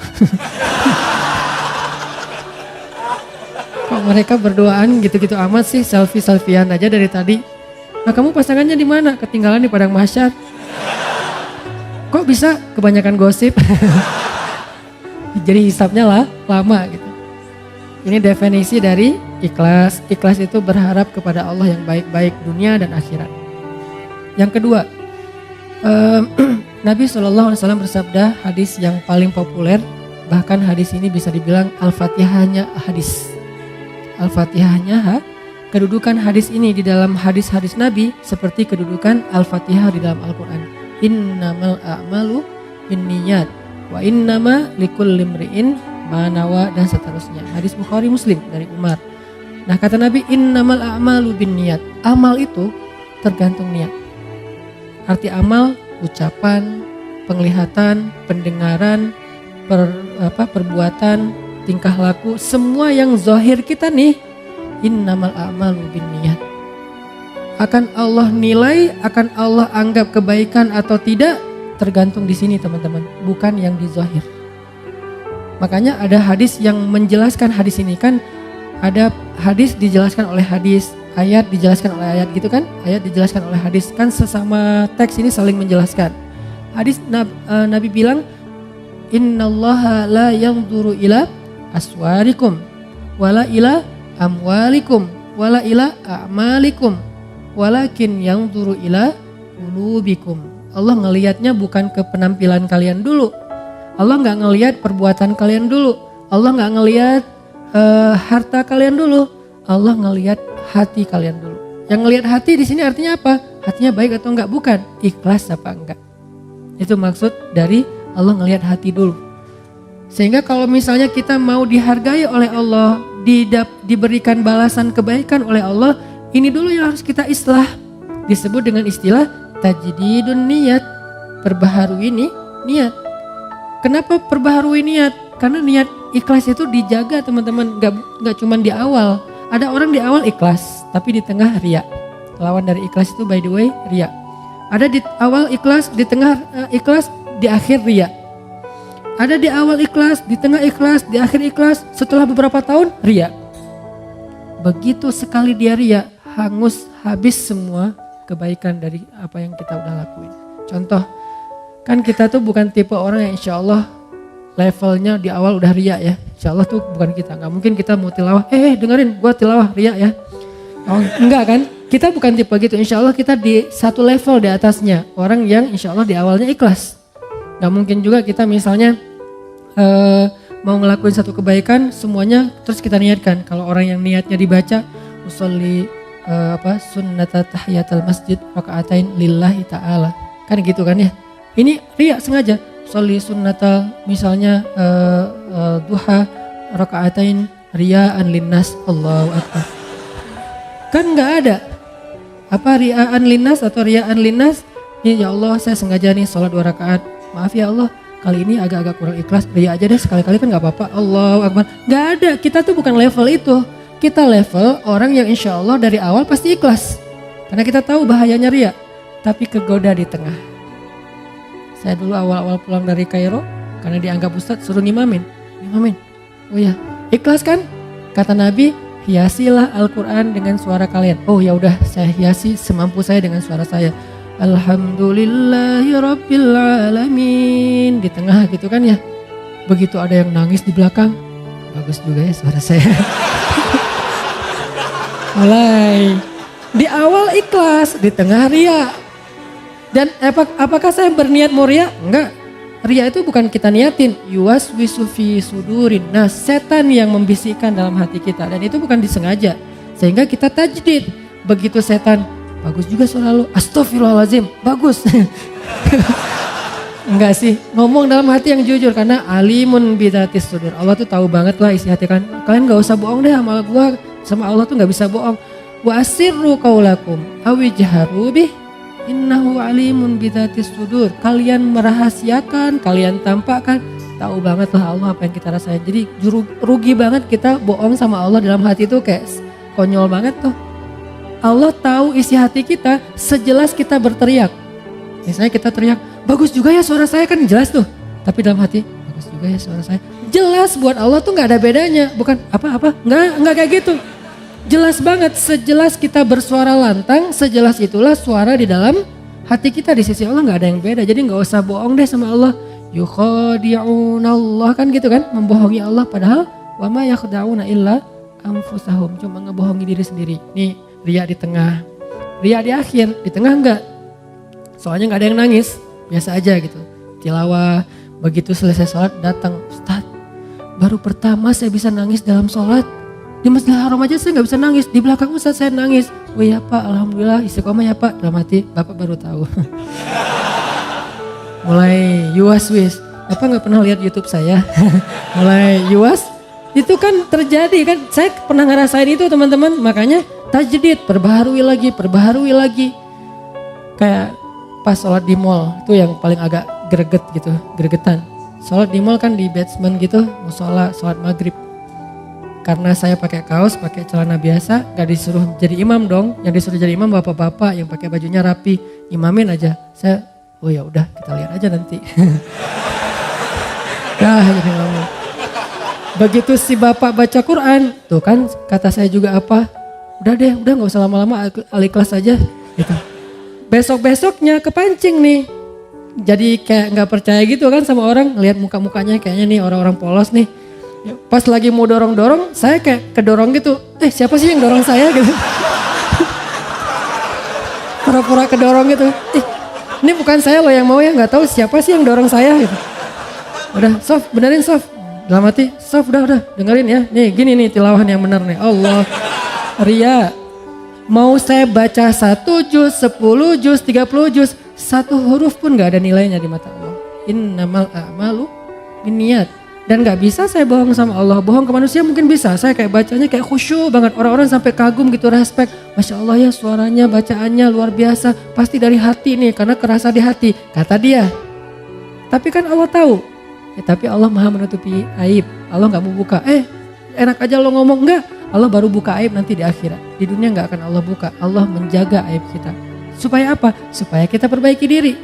Kok mereka berduaan gitu-gitu amat sih, selfie-selfian aja dari tadi. Nah kamu pasangannya di mana? Ketinggalan di padang mahsyar. Kok bisa? Kebanyakan gosip. Jadi hisapnya lama gitu. Ini definisi dari ikhlas. Ikhlas itu berharap kepada Allah yang baik-baik dunia dan akhirat. Yang kedua, Nabi SAW bersabda, hadis yang paling populer, bahkan hadis ini bisa dibilang Al-Fatihahnya hadis. Al-Fatihahnya kedudukan hadis ini di dalam hadis-hadis Nabi seperti kedudukan Al-Fatihah di dalam Al-Quran. Innamal a'malu binniyat wa innama likulli imri'in ma nawa dan seterusnya. Hadis Bukhari Muslim dari Umar. Nah kata Nabi, innamal a'malu binniyat. Amal itu tergantung niat. Arti amal ucapan, penglihatan, pendengaran, perbuatan, tingkah laku, semua yang zahir kita nih, innamal a'malu binniyat. Akan Allah nilai, akan Allah anggap kebaikan atau tidak, tergantung di sini teman-teman, bukan yang di zahir. Makanya ada hadis yang menjelaskan hadis ini kan, ada hadis dijelaskan oleh hadis, ayat dijelaskan oleh ayat gitu kan, ayat dijelaskan oleh hadis kan, sesama teks ini saling menjelaskan. Hadis Nabi bilang, innallaha la yanzuru ila aswarikum wala ila amwalikum wala ila a'malikum walakin yanzuru ila qulubikum. Allah ngelihatnya bukan ke penampilan kalian dulu. Allah nggak ngelihat perbuatan kalian dulu. Allah nggak ngelihat harta kalian dulu. Allah ngelihat hati kalian dulu. Yang ngelihat hati di sini artinya apa? Hatinya baik atau enggak? Bukan. Ikhlas apa enggak? Itu maksud dari Allah ngelihat hati dulu. Sehingga kalau misalnya kita mau dihargai oleh Allah, diberikan balasan kebaikan oleh Allah, ini dulu yang harus kita islah. Disebut dengan istilah tajdidun niat, perbaharui niat. Kenapa perbaharui niat? Karena niat ikhlas itu dijaga teman-teman, nggak cuma di awal. Ada orang di awal ikhlas, tapi di tengah riya. Lawan dari ikhlas itu by the way riya. Ada di awal ikhlas, di tengah ikhlas, di akhir riya. Ada di awal ikhlas, di tengah ikhlas, di akhir ikhlas, setelah beberapa tahun riya. Begitu sekali dia riya, hangus habis semua kebaikan dari apa yang kita udah lakuin. Contoh, kan kita tuh bukan tipe orang yang insya Allah levelnya di awal udah riya ya. Insya Allah tuh bukan kita, nggak mungkin kita mau tilawah, dengerin gua tilawah riya ya. Oh enggak kan, kita bukan tipe gitu. Insya Allah kita di satu level di atasnya. Orang yang insya Allah di awalnya ikhlas. Gak mungkin juga kita misalnya mau ngelakuin satu kebaikan semuanya terus kita niatkan. Kalau orang yang niatnya dibaca usolli sunnata tahiyatul masjid rakaatain lillahi ta'ala. Kan gitu kan ya. Ini riya sengaja. Usolli sunnata misalnya duha rakaatain riya'an linnas Allahu akbar. Kan gak ada. Apa riya'an linnas atau riya'an linnas? Ya Allah saya sengaja nih sholat 2 rakaat. Maaf ya Allah, kali ini agak-agak kurang ikhlas. Riya aja deh sekali-kali kan gak apa-apa. Allahu akbar. Gak ada, kita tuh bukan level itu. Kita level orang yang insya Allah dari awal pasti ikhlas. Karena kita tahu bahayanya riya. Tapi kegoda di tengah. Saya dulu awal-awal pulang dari Kairo, karena dianggap ustadz suruh ngimamin. Oh ya, ikhlas kan? Kata Nabi, hiasilah Al-Quran dengan suara kalian. Oh ya udah, saya hiasi semampu saya dengan suara saya. Alhamdulillahi Rabbil Alamin. Di tengah gitu kan ya. Begitu ada yang nangis di belakang, bagus juga ya suara saya. Mulai di awal ikhlas, di tengah riya. Dan apakah saya berniat mau riya? Enggak. Riya itu bukan kita niatin. Yuwaswisu fi sudurin. Nah, setan yang membisikkan dalam hati kita. Dan itu bukan disengaja. Sehingga kita tajdid. Begitu setan, bagus juga suara lu. Astagfirullahaladzim, bagus. Enggak sih, ngomong dalam hati yang jujur. Karena alimun bidatis sudur. Allah tuh tahu banget lah isi hati kalian. Kalian gak usah bohong deh sama gua. Sama Allah tuh gak bisa bohong. Wa asirru qaulakum awijharu bih. Innahu alimun bidatis sudur. Kalian merahasiakan, kalian tampakkan. Tahu banget lah Allah apa yang kita rasain. Jadi rugi banget kita bohong sama Allah dalam hati itu kayak konyol banget tuh. Allah tahu isi hati kita sejelas kita berteriak. Misalnya kita teriak, bagus juga ya suara saya, kan jelas tuh. Tapi dalam hati, bagus juga ya suara saya. Jelas buat Allah tuh gak ada bedanya. Bukan apa-apa, enggak kayak gitu. Jelas banget, sejelas kita bersuara lantang, sejelas itulah suara di dalam hati kita. Di sisi Allah gak ada yang beda. Jadi gak usah bohong deh sama Allah. Yukhadi'unallah, kan gitu kan, membohongi Allah. Padahal wa ma yakhda'una illa anfusahum, cuma ngebohongi diri sendiri. Nih riya di tengah, riya di akhir, di tengah enggak. Soalnya gak ada yang nangis, biasa aja gitu. Tilawah, begitu selesai sholat datang, Ustaz, baru pertama saya bisa nangis dalam sholat. Di Masjidil Haram aja saya gak bisa nangis, di belakang Ustaz saya nangis. Oh iya Pak, alhamdulillah istiqomah ya Pak. Dalam hati, Bapak baru tahu. Mulai yuwas-wis, Bapak gak pernah lihat YouTube saya. Mulai yuwas, itu kan terjadi kan. Saya pernah ngerasain itu teman-teman, makanya tajdid, perbaharui lagi. Kayak pas sholat di mall, itu yang paling agak gregetan. Sholat di mall kan di basement gitu, musola, sholat maghrib. Karena saya pakai kaos, pakai celana biasa, gak disuruh jadi imam dong. Yang disuruh jadi imam bapak-bapak yang pakai bajunya rapi, imamin aja. Saya, oh ya udah kita lihat aja nanti. Jadi ngomong. Begitu si bapak baca Quran, tuh kan kata saya juga apa? Udah gak usah lama-lama, al-ikhlas aja gitu. Besok-besoknya kepancing nih. Jadi kayak gak percaya gitu kan sama orang, lihat muka-mukanya kayaknya nih orang-orang polos nih. Pas lagi mau dorong-dorong, saya kayak kedorong gitu. Siapa sih yang dorong saya gitu. Pura-pura kedorong gitu. Ini bukan saya loh yang mau ya, gak tahu siapa sih yang dorong saya gitu. Udah, Sof, benerin Sof. Dalam hati, Sof udah dengerin ya. Nih gini nih tilawahan yang benar nih. Allah, riya. Mau saya baca 1 juz, 10 juz, 30 juz, 1 huruf pun gak ada nilainya di mata Allah. Innamal a'malu binniyat. Dan gak bisa saya bohong sama Allah. Bohong ke manusia mungkin bisa. Saya kayak bacanya kayak khusyuk banget. Orang-orang sampai kagum gitu, respect. Masya Allah ya suaranya, bacaannya luar biasa. Pasti dari hati nih, karena kerasa di hati. Kata dia. Tapi kan Allah tahu. Tapi Allah maha menutupi aib. Allah gak mau buka. Enak aja lo ngomong. Enggak. Allah baru buka aib nanti di akhirat. Di dunia gak akan Allah buka. Allah menjaga aib kita. Supaya apa? Supaya kita perbaiki diri.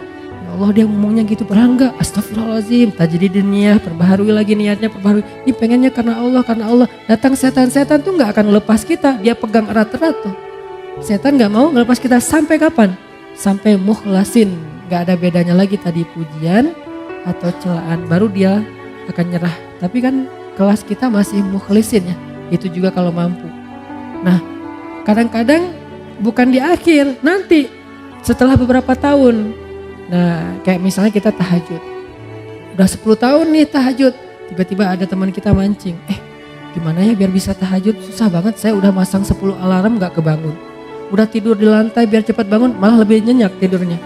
Allah dia ngomongnya gitu, pernah enggak? Astagfirullahaladzim, tajdidin niyah, perbaharui lagi niatnya, perbaharui. Ini pengennya karena Allah. Datang setan-setan tuh enggak akan lepas kita, dia pegang erat-erat tuh. Setan enggak mau ngelepas kita sampai kapan? Sampai mukhlasin, enggak ada bedanya lagi tadi pujian atau celaan, baru dia akan nyerah. Tapi kan kelas kita masih mukhlisin ya, itu juga kalau mampu. Nah, kadang-kadang bukan di akhir, nanti setelah beberapa tahun. Nah kayak misalnya kita tahajud, udah 10 tahun nih tahajud, tiba-tiba ada teman kita mancing, gimana ya biar bisa tahajud, susah banget, saya udah masang 10 alarm gak kebangun, udah tidur di lantai biar cepat bangun malah lebih nyenyak tidurnya.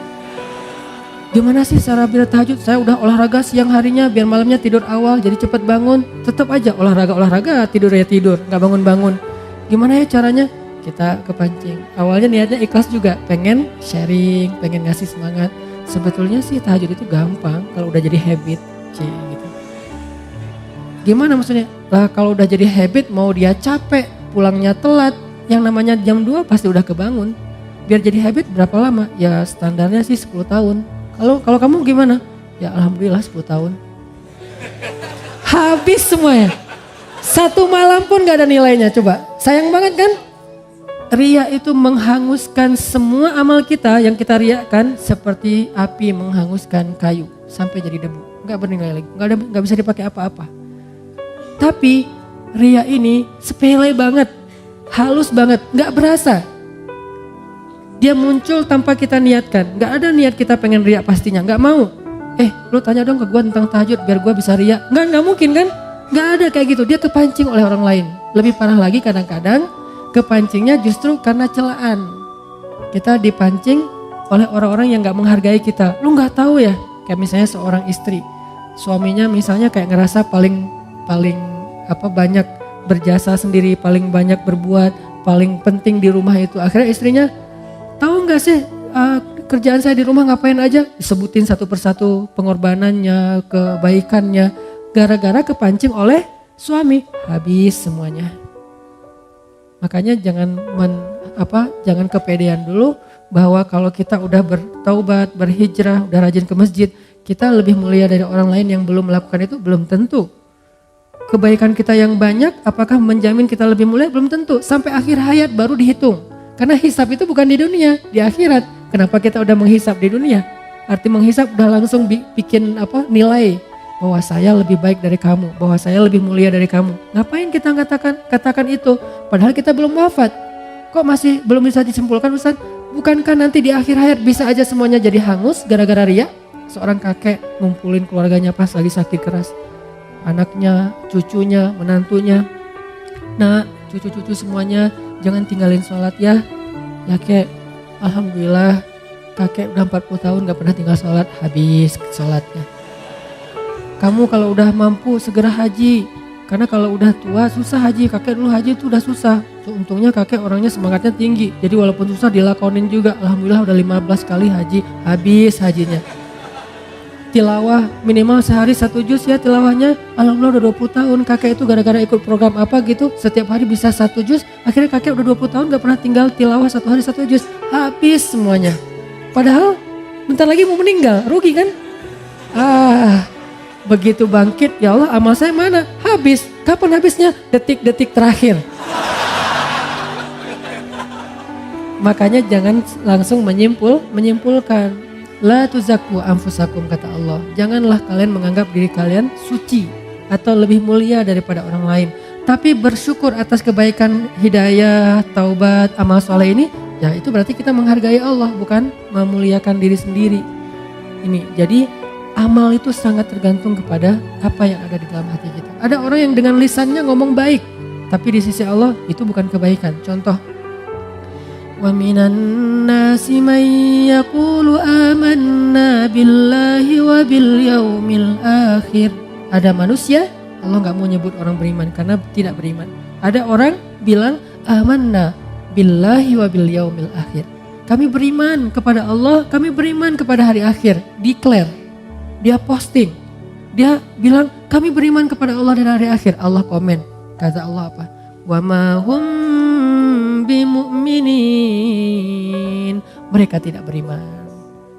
Gimana sih cara biar tahajud, saya udah olahraga siang harinya biar malamnya tidur awal jadi cepat bangun, tetap aja olahraga tidur ya tidur, gak bangun-bangun. Gimana ya caranya? Kita kepancing, awalnya niatnya ikhlas juga, pengen sharing, pengen ngasih semangat. Sebetulnya sih tahajud itu gampang kalau udah jadi habit, gitu. Gimana maksudnya? Lah kalau udah jadi habit, mau dia capek, pulangnya telat, yang namanya jam 2 pasti udah kebangun. Biar jadi habit berapa lama? Ya standarnya sih 10 tahun. Kalau kamu gimana? Ya alhamdulillah 10 tahun. Habis semuanya. Satu malam pun gak ada nilainya, coba. Sayang banget kan? Ria itu menghanguskan semua amal kita yang kita riakan seperti api menghanguskan kayu sampai jadi debu. Gak bernilai lagi, gak bisa dipakai apa-apa. Tapi ria ini sepele banget, halus banget, gak berasa. Dia muncul tanpa kita niatkan, gak ada niat kita pengen ria pastinya, gak mau. Lu tanya dong ke gue tentang tahajud biar gue bisa ria. Gak mungkin kan, gak ada kayak gitu, dia kepancing oleh orang lain. Lebih parah lagi kadang-kadang kepancingnya justru karena celaan. Kita dipancing oleh orang-orang yang gak menghargai kita. Lu gak tahu ya, kayak misalnya seorang istri, suaminya misalnya kayak ngerasa paling banyak berjasa sendiri, paling banyak berbuat, paling penting di rumah itu. Akhirnya istrinya, tahu gak sih kerjaan saya di rumah ngapain aja? Disebutin satu persatu pengorbanannya, kebaikannya. Gara-gara kepancing oleh suami, habis semuanya. Makanya jangan kepedean dulu bahwa kalau kita udah bertaubat, berhijrah, udah rajin ke masjid, kita lebih mulia dari orang lain yang belum melakukan itu, belum tentu. Kebaikan kita yang banyak, apakah menjamin kita lebih mulia? Belum tentu. Sampai akhir hayat baru dihitung. Karena hisab itu bukan di dunia, di akhirat. Kenapa kita udah menghisab di dunia? Arti menghisab udah langsung bikin nilai. Bahwa saya lebih baik dari kamu, bahwa saya lebih mulia dari kamu. Ngapain kita katakan itu? Padahal kita belum wafat. Kok masih belum bisa disimpulkan Ustaz? Bukankah nanti di akhir hayat bisa aja semuanya jadi hangus gara-gara ria? Seorang kakek ngumpulin keluarganya pas lagi sakit keras. Anaknya, cucunya, menantunya. Nah, cucu-cucu semuanya jangan tinggalin sholat ya. Ya kek, alhamdulillah kakek udah 40 tahun gak pernah tinggal sholat, habis sholatnya. Kamu kalau udah mampu segera haji, karena kalau udah tua susah haji. Kakek dulu haji itu udah susah. Untungnya kakek orangnya semangatnya tinggi, jadi walaupun susah dilakonin juga. Alhamdulillah udah 15 kali haji, habis hajinya. Tilawah minimal sehari 1 juz ya tilawahnya. Alhamdulillah udah 20 tahun. Kakek itu gara-gara ikut program apa gitu, setiap hari bisa 1 juz. Akhirnya kakek udah 20 tahun gak pernah tinggal tilawah 1 hari 1 juz, habis semuanya. Padahal bentar lagi mau meninggal, rugi kan? Begitu bangkit, ya Allah amal saya mana? Habis. Kapan habisnya? Detik-detik terakhir. Makanya jangan langsung menyimpulkan. La tuzakku anfusakum kata Allah. Janganlah kalian menganggap diri kalian suci atau lebih mulia daripada orang lain. Tapi bersyukur atas kebaikan, hidayah, taubat, amal soleh ini. Ya itu berarti kita menghargai Allah, bukan memuliakan diri sendiri. Ini jadi amal itu sangat tergantung kepada apa yang ada di dalam hati kita. Ada orang yang dengan lisannya ngomong baik, tapi di sisi Allah itu bukan kebaikan. Contoh, wa minan nasi may yaqulu amanna billahi wa bil yaumil akhir. Ada manusia Allah nggak mau nyebut orang beriman karena tidak beriman. Ada orang bilang amanna billahi wa bil yaumil akhir. Kami beriman kepada Allah, kami beriman kepada hari akhir. Declare, dia posting, dia bilang kami beriman kepada Allah dan hari akhir. Allah komen, kata Allah apa? Wa ma hum bimu'minin. Mereka tidak beriman.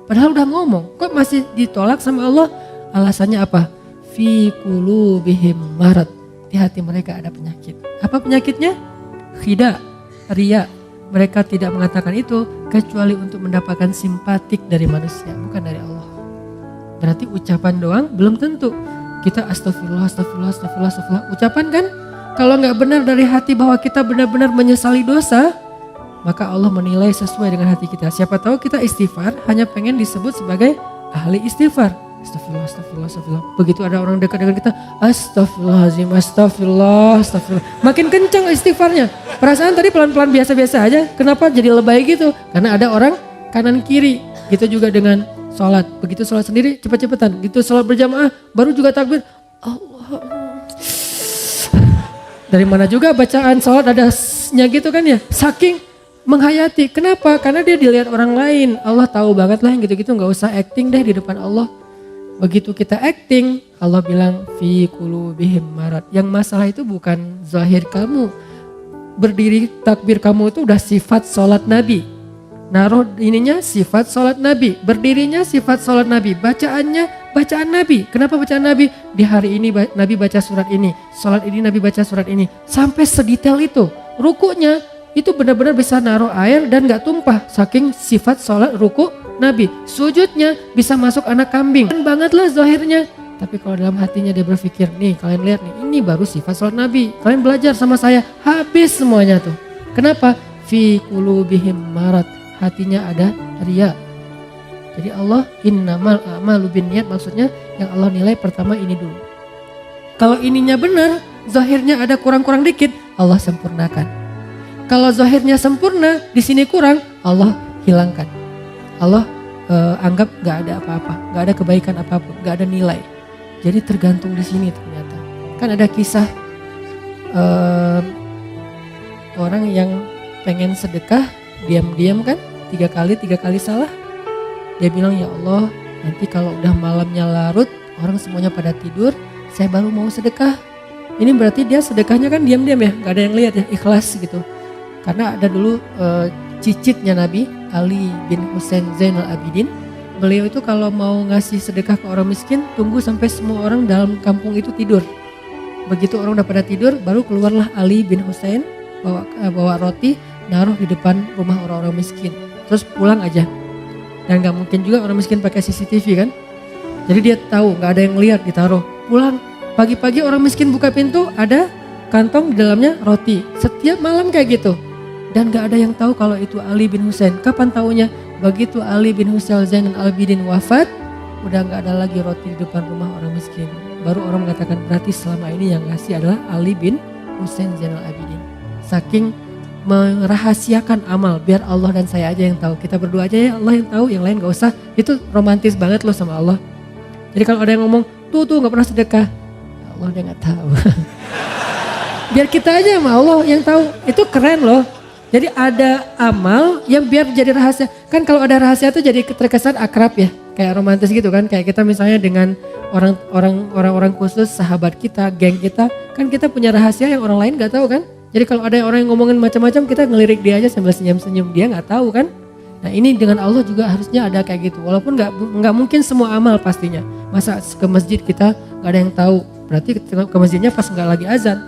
Padahal udah ngomong, kok masih ditolak sama Allah? Alasannya apa? Fi qulubihim marad. Di hati mereka ada penyakit. Apa penyakitnya? Khida, riya. Mereka tidak mengatakan itu kecuali untuk mendapatkan simpatik dari manusia, bukan dari Allah. Berarti ucapan doang belum tentu. Kita astagfirullah, astagfirullah, astagfirullah, astagfirullah. Ucapan kan? Kalau nggak benar dari hati bahwa kita benar-benar menyesali dosa, maka Allah menilai sesuai dengan hati kita. Siapa tahu kita istighfar hanya pengen disebut sebagai ahli istighfar. Astagfirullah, astagfirullah, astagfirullah. Begitu ada orang dekat dengan kita, astagfirullahaladzim, astagfirullah, astagfirullah. Makin kencang istighfarnya. Perasaan tadi pelan-pelan biasa-biasa aja. Kenapa jadi lebay gitu? Karena ada orang kanan kiri. Gitu juga dengan sholat. Begitu sholat sendiri cepet-cepetan. Gitu sholat berjamaah baru juga takbir. Allah. Dari mana juga bacaan sholat ada nya gitu kan ya. Saking menghayati. Kenapa? Karena dia dilihat orang lain. Allah tahu banget lah yang gitu-gitu, gak usah acting deh di depan Allah. Begitu kita acting, Allah bilang fi qulubihim marad. Yang masalah itu bukan zahir kamu. Berdiri takbir kamu itu udah sifat sholat Nabi. Naruh ininya sifat sholat Nabi. Berdirinya sifat sholat Nabi. Bacaannya bacaan Nabi. Kenapa bacaan Nabi? Di hari ini Nabi baca surat ini. Sholat ini Nabi baca surat ini. Sampai sedetail itu. Rukunya itu benar-benar bisa naruh air dan gak tumpah. Saking sifat sholat ruku Nabi. Sujudnya bisa masuk anak kambing. Kan banget lah zahirnya. Tapi kalau dalam hatinya dia berpikir, nih kalian lihat nih, ini baru sifat sholat Nabi. Kalian belajar sama saya, habis semuanya tuh. Kenapa? Fi qulubihim marad. Hatinya ada riya. Jadi Allah innamal a'malu binniyat, maksudnya yang Allah nilai pertama ini dulu. Kalau ininya benar, zahirnya ada kurang-kurang dikit, Allah sempurnakan. Kalau zahirnya sempurna, di sini kurang, Allah hilangkan. Allah anggap gak ada apa-apa, gak ada kebaikan apapun, gak ada nilai. Jadi tergantung di sini ternyata. Kan ada kisah orang yang pengen sedekah, diam-diam kan, tiga kali salah. Dia bilang, ya Allah, nanti kalau udah malamnya larut, orang semuanya pada tidur, saya baru mau sedekah. Ini berarti dia sedekahnya kan diam-diam ya, gak ada yang lihat ya, ikhlas gitu. Karena ada dulu cicitnya Nabi, Ali bin Husain Zainal Abidin. Beliau itu kalau mau ngasih sedekah ke orang miskin, tunggu sampai semua orang dalam kampung itu tidur. Begitu orang udah pada tidur, baru keluarlah Ali bin Husain bawa roti, naruh di depan rumah orang-orang miskin. Terus pulang aja. Dan gak mungkin juga orang miskin pakai CCTV kan. Jadi dia tahu gak ada yang lihat, ditaruh. Pulang, pagi-pagi orang miskin buka pintu, ada kantong di dalamnya roti. Setiap malam kayak gitu. Dan gak ada yang tahu kalau itu Ali bin Husain. Kapan taunya? Begitu Ali bin Husain Zainal Abidin wafat, udah gak ada lagi roti di depan rumah orang miskin. Baru orang mengatakan berarti selama ini yang ngasih adalah Ali bin Husain Zainal Abidin. Saking merahasiakan amal, biar Allah dan saya aja yang tahu. Kita berdua aja ya, Allah yang tahu, yang lain gak usah. Itu romantis banget loh sama Allah. Jadi kalau ada yang ngomong, tuh gak pernah sedekah, Allah dia gak tahu. Biar kita aja sama Allah yang tahu, itu keren loh. Jadi ada amal yang biar jadi rahasia. Kan kalau ada rahasia tuh jadi terkesan akrab ya. Kayak romantis gitu kan. Kayak kita misalnya dengan orang-orang khusus, sahabat kita, geng kita. Kan kita punya rahasia yang orang lain gak tahu kan. Jadi kalau ada orang yang ngomongin macam-macam, kita ngelirik dia aja sambil senyum-senyum. Dia gak tahu kan. Nah ini dengan Allah juga harusnya ada kayak gitu. Walaupun gak mungkin semua amal pastinya. Masa ke masjid kita gak ada yang tahu. Berarti ke masjidnya pas gak lagi azan.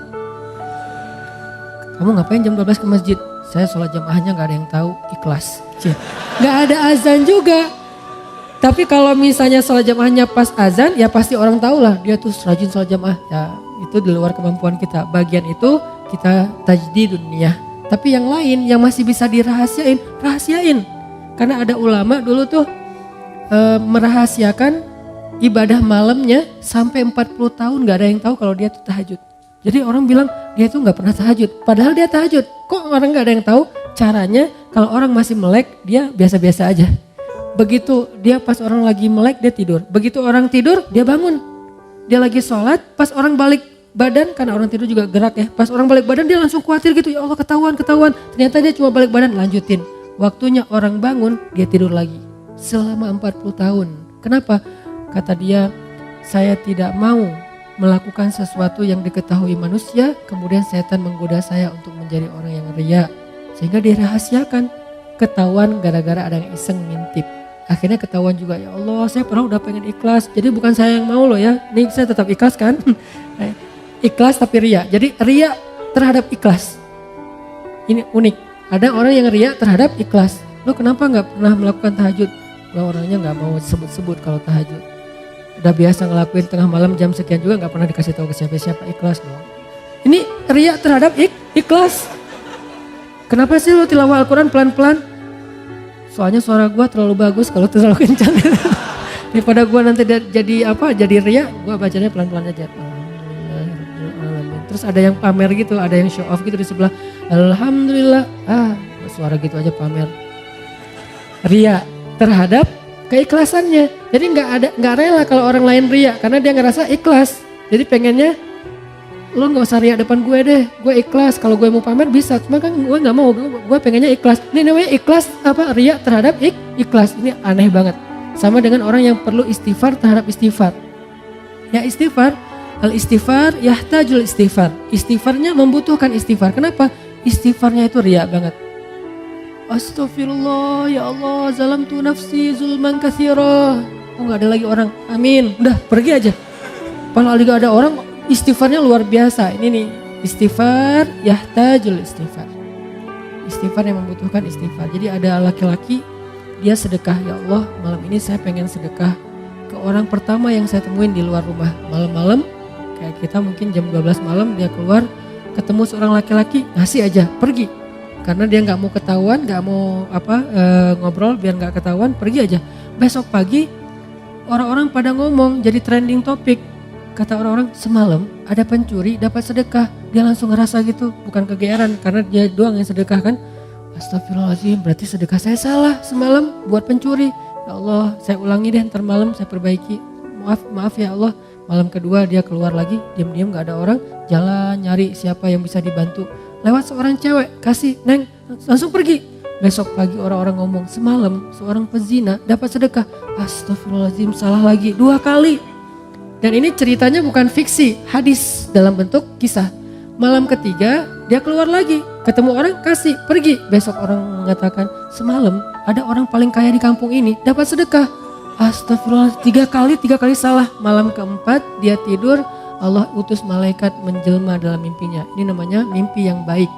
Kamu ngapain jam 12 ke masjid? Saya sholat jamaahnya gak ada yang tahu, ikhlas. Gak ada azan juga. Tapi kalau misalnya sholat jamaahnya pas azan, ya pasti orang tahu lah dia tuh rajin sholat jamaah. Ya itu di luar kemampuan kita. Bagian itu kita tajdidun niyah. Tapi yang lain yang masih bisa dirahasiain, rahasiain. Karena ada ulama dulu tuh merahasiakan ibadah malamnya sampai 40 tahun gak ada yang tahu kalau dia tuh tahajud. Jadi orang bilang dia tuh gak pernah tahajud. Padahal dia tahajud. Kok orang gak ada yang tahu? Caranya kalau orang masih melek dia biasa-biasa aja. Begitu dia pas orang lagi melek dia tidur. Begitu orang tidur dia bangun. Dia lagi sholat pas orang balik badan, karena orang tidur juga gerak ya. Pas orang balik badan dia langsung khawatir gitu, ya Allah ketahuan. Ternyata dia cuma balik badan, lanjutin. Waktunya orang bangun, dia tidur lagi. Selama 40 tahun. Kenapa? Kata dia, saya tidak mau melakukan sesuatu yang diketahui manusia, kemudian setan menggoda saya untuk menjadi orang yang ria. Sehingga dirahasiakan, ketahuan gara-gara ada yang iseng ngintip. Akhirnya ketahuan juga, ya Allah saya pernah udah pengen ikhlas. Jadi bukan saya yang mau loh ya, ini saya tetap ikhlas kan. Ikhlas tapi ria, jadi ria terhadap ikhlas. Ini unik, ada orang yang ria terhadap ikhlas. Lo kenapa gak pernah melakukan tahajud? Lo orangnya gak mau sebut-sebut kalau tahajud. Udah biasa ngelakuin tengah malam jam sekian juga gak pernah dikasih tahu ke siapa-siapa, ikhlas dong. Ini ria terhadap ikhlas. Kenapa sih lo tilawah Al-Quran pelan-pelan? Soalnya suara gue terlalu bagus kalau terlalu kencang. Daripada gue nanti jadi ria, gue bacanya pelan-pelan aja. Terus ada yang pamer gitu, ada yang show off gitu di sebelah. Alhamdulillah, suara gitu aja pamer. Ria terhadap keikhlasannya. Jadi nggak rela kalau orang lain ria karena dia ngerasa ikhlas. Jadi pengennya lo gak usah riak depan gue deh, gue ikhlas. Kalau gue mau pamer bisa, cuma kan gue gak mau, gue pengennya ikhlas. Ini namanya ikhlas riak terhadap ikhlas. Ini aneh banget. Sama dengan orang yang perlu istighfar terhadap istighfar. Ya istighfar, al-istighfar yahtajul istighfar. Istighfarnya membutuhkan istighfar. Kenapa? Istighfarnya itu riak banget. Astagfirullah, ya Allah, zalamtu nafsi zulman katsira. Oh gak ada lagi orang, amin, udah pergi aja. Padahal gak ada orang, istighfarnya luar biasa. Ini nih, istighfar yahtajul istighfar. Istighfar yang membutuhkan istighfar. Jadi ada laki-laki, dia sedekah, ya Allah malam ini saya pengen sedekah ke orang pertama yang saya temuin di luar rumah. Malam-malam, kayak kita mungkin jam 12 malam dia keluar, ketemu seorang laki-laki, ngasih aja, pergi. Karena dia gak mau ketahuan, gak mau ngobrol biar gak ketahuan, pergi aja. Besok pagi, orang-orang pada ngomong, jadi trending topik. Kata orang-orang, semalam ada pencuri dapat sedekah. Dia langsung ngerasa gitu, bukan kegeeran karena dia doang yang sedekah kan. Astagfirullahaladzim, berarti sedekah saya salah semalam buat pencuri. Ya Allah, saya ulangi deh ntar malam, saya perbaiki. Maaf ya Allah. Malam kedua dia keluar lagi, diam-diam gak ada orang. Jalan nyari siapa yang bisa dibantu. Lewat seorang cewek, kasih, neng, langsung pergi. Besok pagi orang-orang ngomong, semalam seorang pezina dapat sedekah. Astagfirullahaladzim, salah lagi 2 kali. Dan ini ceritanya bukan fiksi, hadis dalam bentuk kisah. Malam ketiga dia keluar lagi, ketemu orang kasih, pergi. Besok orang mengatakan, semalam ada orang paling kaya di kampung ini dapat sedekah. Astagfirullah, 3 kali salah. Malam keempat dia tidur, Allah utus malaikat menjelma dalam mimpinya. Ini namanya mimpi yang baik,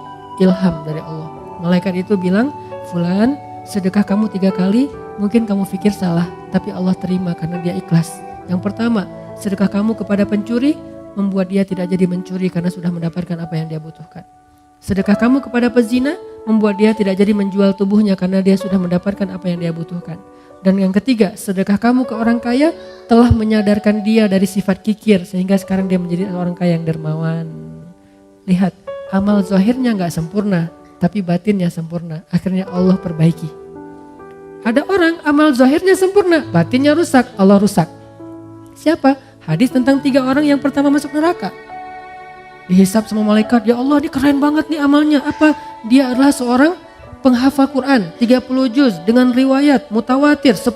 ilham dari Allah. Malaikat itu bilang, fulan sedekah kamu 3 kali, mungkin kamu pikir salah, tapi Allah terima karena dia ikhlas. Yang pertama, sedekah kamu kepada pencuri membuat dia tidak jadi mencuri karena sudah mendapatkan apa yang dia butuhkan. Sedekah kamu kepada pezina membuat dia tidak jadi menjual tubuhnya karena dia sudah mendapatkan apa yang dia butuhkan. Dan yang ketiga, sedekah kamu ke orang kaya telah menyadarkan dia dari sifat kikir sehingga sekarang dia menjadi orang kaya yang dermawan. Lihat, amal zahirnya gak sempurna tapi batinnya sempurna. Akhirnya Allah perbaiki. Ada orang amal zahirnya sempurna, batinnya rusak, Allah rusak. Siapa? Hadis tentang 3 orang yang pertama masuk neraka. Dihisab sama malaikat, ya Allah ini keren banget nih amalnya. Apa? Dia adalah seorang penghafal Quran 30 juz dengan riwayat mutawatir 10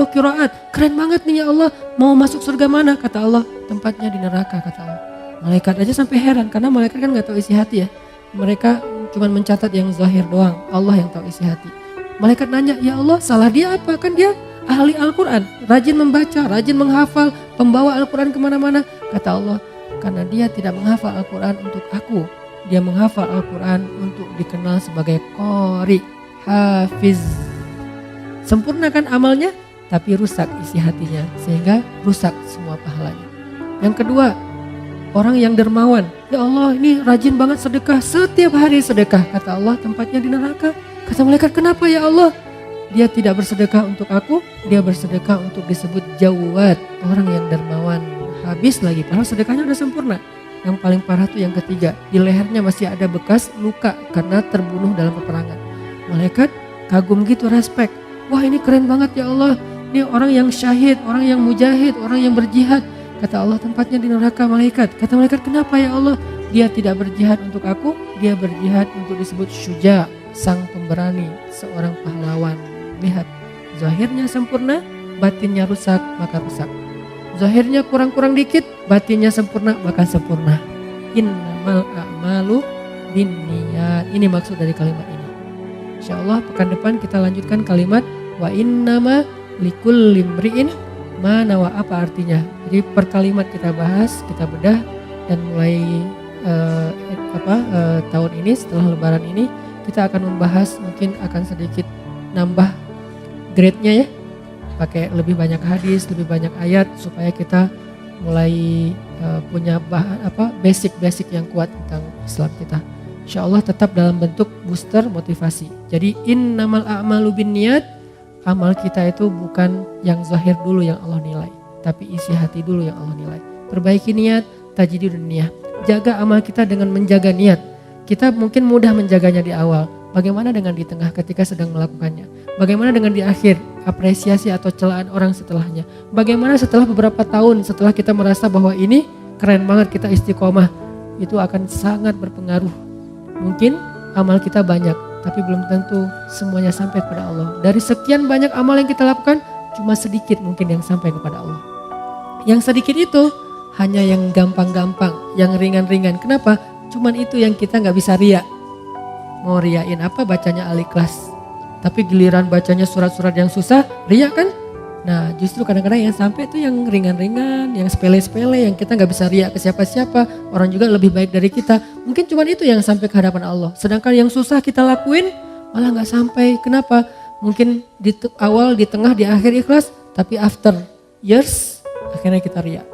qiraat. Keren banget nih ya Allah. Mau masuk surga mana? Kata Allah, tempatnya di neraka kata Allah. Malaikat aja sampai heran karena malaikat kan gak tahu isi hati ya. Mereka cuma mencatat yang zahir doang. Allah yang tahu isi hati. Malaikat nanya, ya Allah salah dia apa? Kan dia ahli Al-Quran, rajin membaca, rajin menghafal, pembawa Al-Quran kemana-mana. Kata Allah, karena dia tidak menghafal Al-Quran untuk aku. Dia menghafal Al-Quran untuk dikenal sebagai qori, hafiz. Sempurna kan amalnya, tapi rusak isi hatinya. Sehingga rusak semua pahalanya. Yang kedua, orang yang dermawan. Ya Allah ini rajin banget sedekah, setiap hari sedekah. Kata Allah tempatnya di neraka. Kata malaikat, kenapa ya Allah? Dia tidak bersedekah untuk aku, dia bersedekah untuk disebut jawad, orang yang dermawan. Habis lagi, padahal sedekahnya udah sempurna. Yang paling parah tuh yang ketiga, di lehernya masih ada bekas luka karena terbunuh dalam peperangan. Malaikat kagum gitu, respect. Wah ini keren banget ya Allah, ini orang yang syahid, orang yang mujahid, orang yang berjihad. Kata Allah, tempatnya di neraka malaikat. Kata malaikat, kenapa ya Allah? Dia tidak berjihad untuk aku, dia berjihad untuk disebut syuja, sang pemberani, seorang pahlawan. Lihat, zahirnya sempurna, batinnya rusak, maka rusak. Zahirnya kurang-kurang dikit, batinnya sempurna, maka sempurna. Innamal a'malu binniyat. Ini maksud dari kalimat ini. Insyaallah pekan depan kita lanjutkan kalimat wa innama likulli imri'in ma nawa. Apa artinya? Jadi per kalimat kita bahas, kita bedah, dan mulai tahun ini setelah lebaran ini kita akan membahas, mungkin akan sedikit nambah grade-nya ya. Pakai lebih banyak hadis, lebih banyak ayat supaya kita mulai punya basic yang kuat tentang Islam kita. Insyaallah tetap dalam bentuk booster motivasi. Jadi innamal a'malu binniyat, amal kita itu bukan yang zahir dulu yang Allah nilai, tapi isi hati dulu yang Allah nilai. Perbaiki niat, tajdidun niyah. Jaga amal kita dengan menjaga niat. Kita mungkin mudah menjaganya di awal. Bagaimana dengan di tengah ketika sedang melakukannya? Bagaimana dengan di akhir, apresiasi atau celaan orang setelahnya? Bagaimana setelah beberapa tahun setelah kita merasa bahwa ini keren banget, kita istiqomah, itu akan sangat berpengaruh. Mungkin amal kita banyak, tapi belum tentu semuanya sampai kepada Allah. Dari sekian banyak amal yang kita lakukan, cuma sedikit mungkin yang sampai kepada Allah. Yang sedikit itu hanya yang gampang-gampang, yang ringan-ringan. Kenapa? Cuman itu yang kita gak bisa riak. Mau riain apa? Bacanya Al-Ikhlas. Tapi giliran bacanya surat-surat yang susah, riak kan? Nah justru kadang-kadang yang sampai itu yang ringan-ringan, yang sepele-sepele, yang kita gak bisa riak ke siapa-siapa. Orang juga lebih baik dari kita. Mungkin cuman itu yang sampai ke hadapan Allah. Sedangkan yang susah kita lakuin malah gak sampai. Kenapa? Mungkin di awal, di tengah, di akhir ikhlas, tapi after years akhirnya kita riak.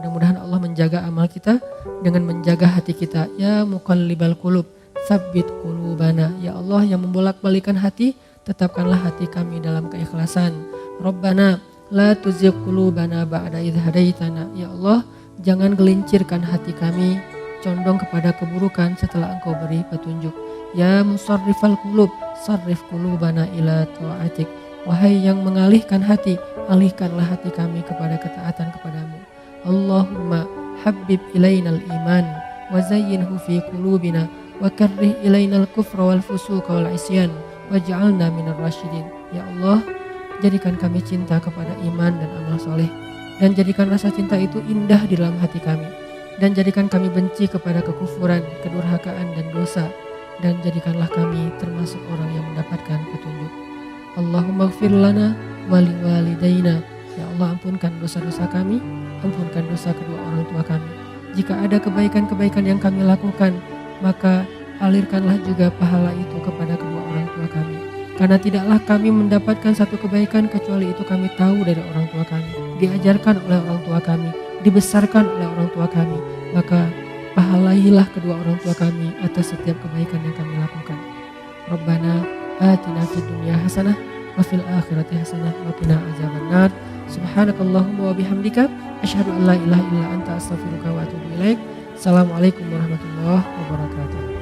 Mudah-mudahan Allah menjaga amal kita dengan menjaga hati kita. Ya muqallibal qulub, tsabbit qulubana. Ya Allah yang membolak-balikan hati, tetapkanlah hati kami dalam keikhlasan. Rabbana la tuzigh qulubana ba'da idh hadaitana. Ya Allah, jangan gelincirkan hati kami condong kepada keburukan setelah Engkau beri petunjuk. Ya musarrifal qulub, sarrif qulubana ila ta'atik. Wahai yang mengalihkan hati, alihkanlah hati kami kepada ketaatan kepadamu. Allahumma habbib ilainal iman wa zayyinhu fi qulubina wa karrih ilainal kufra wal fusuqa wal isyan waj'alna minar rasyidin. Ya Allah, jadikan kami cinta kepada iman dan amal soleh, dan jadikan rasa cinta itu indah di dalam hati kami, dan jadikan kami benci kepada kekufuran, kedurhakaan dan dosa, dan jadikanlah kami termasuk orang yang mendapatkan petunjuk. Allahumma ighfir lana wa liwalidayna. Ya Allah, ampunkan dosa-dosa kami, ampunkan dosa kedua orang tua kami. Jika ada kebaikan-kebaikan yang kami lakukan, maka alirkanlah juga pahala itu kepada kedua orang tua kami. Karena tidaklah kami mendapatkan satu kebaikan kecuali itu kami tahu dari orang tua kami, diajarkan oleh orang tua kami, dibesarkan oleh orang tua kami. Maka pahalailah kedua orang tua kami atas setiap kebaikan yang kami lakukan. Rabbana atina fid dunya hasanah wa fil akhirati hasanah wa qina azabannar. Subhanakallahumma wa bihamdika asyhadu an la ilaha illa anta astaghfiruka wa atubu ilaik. Assalamualaikum warahmatullahi wabarakatuh.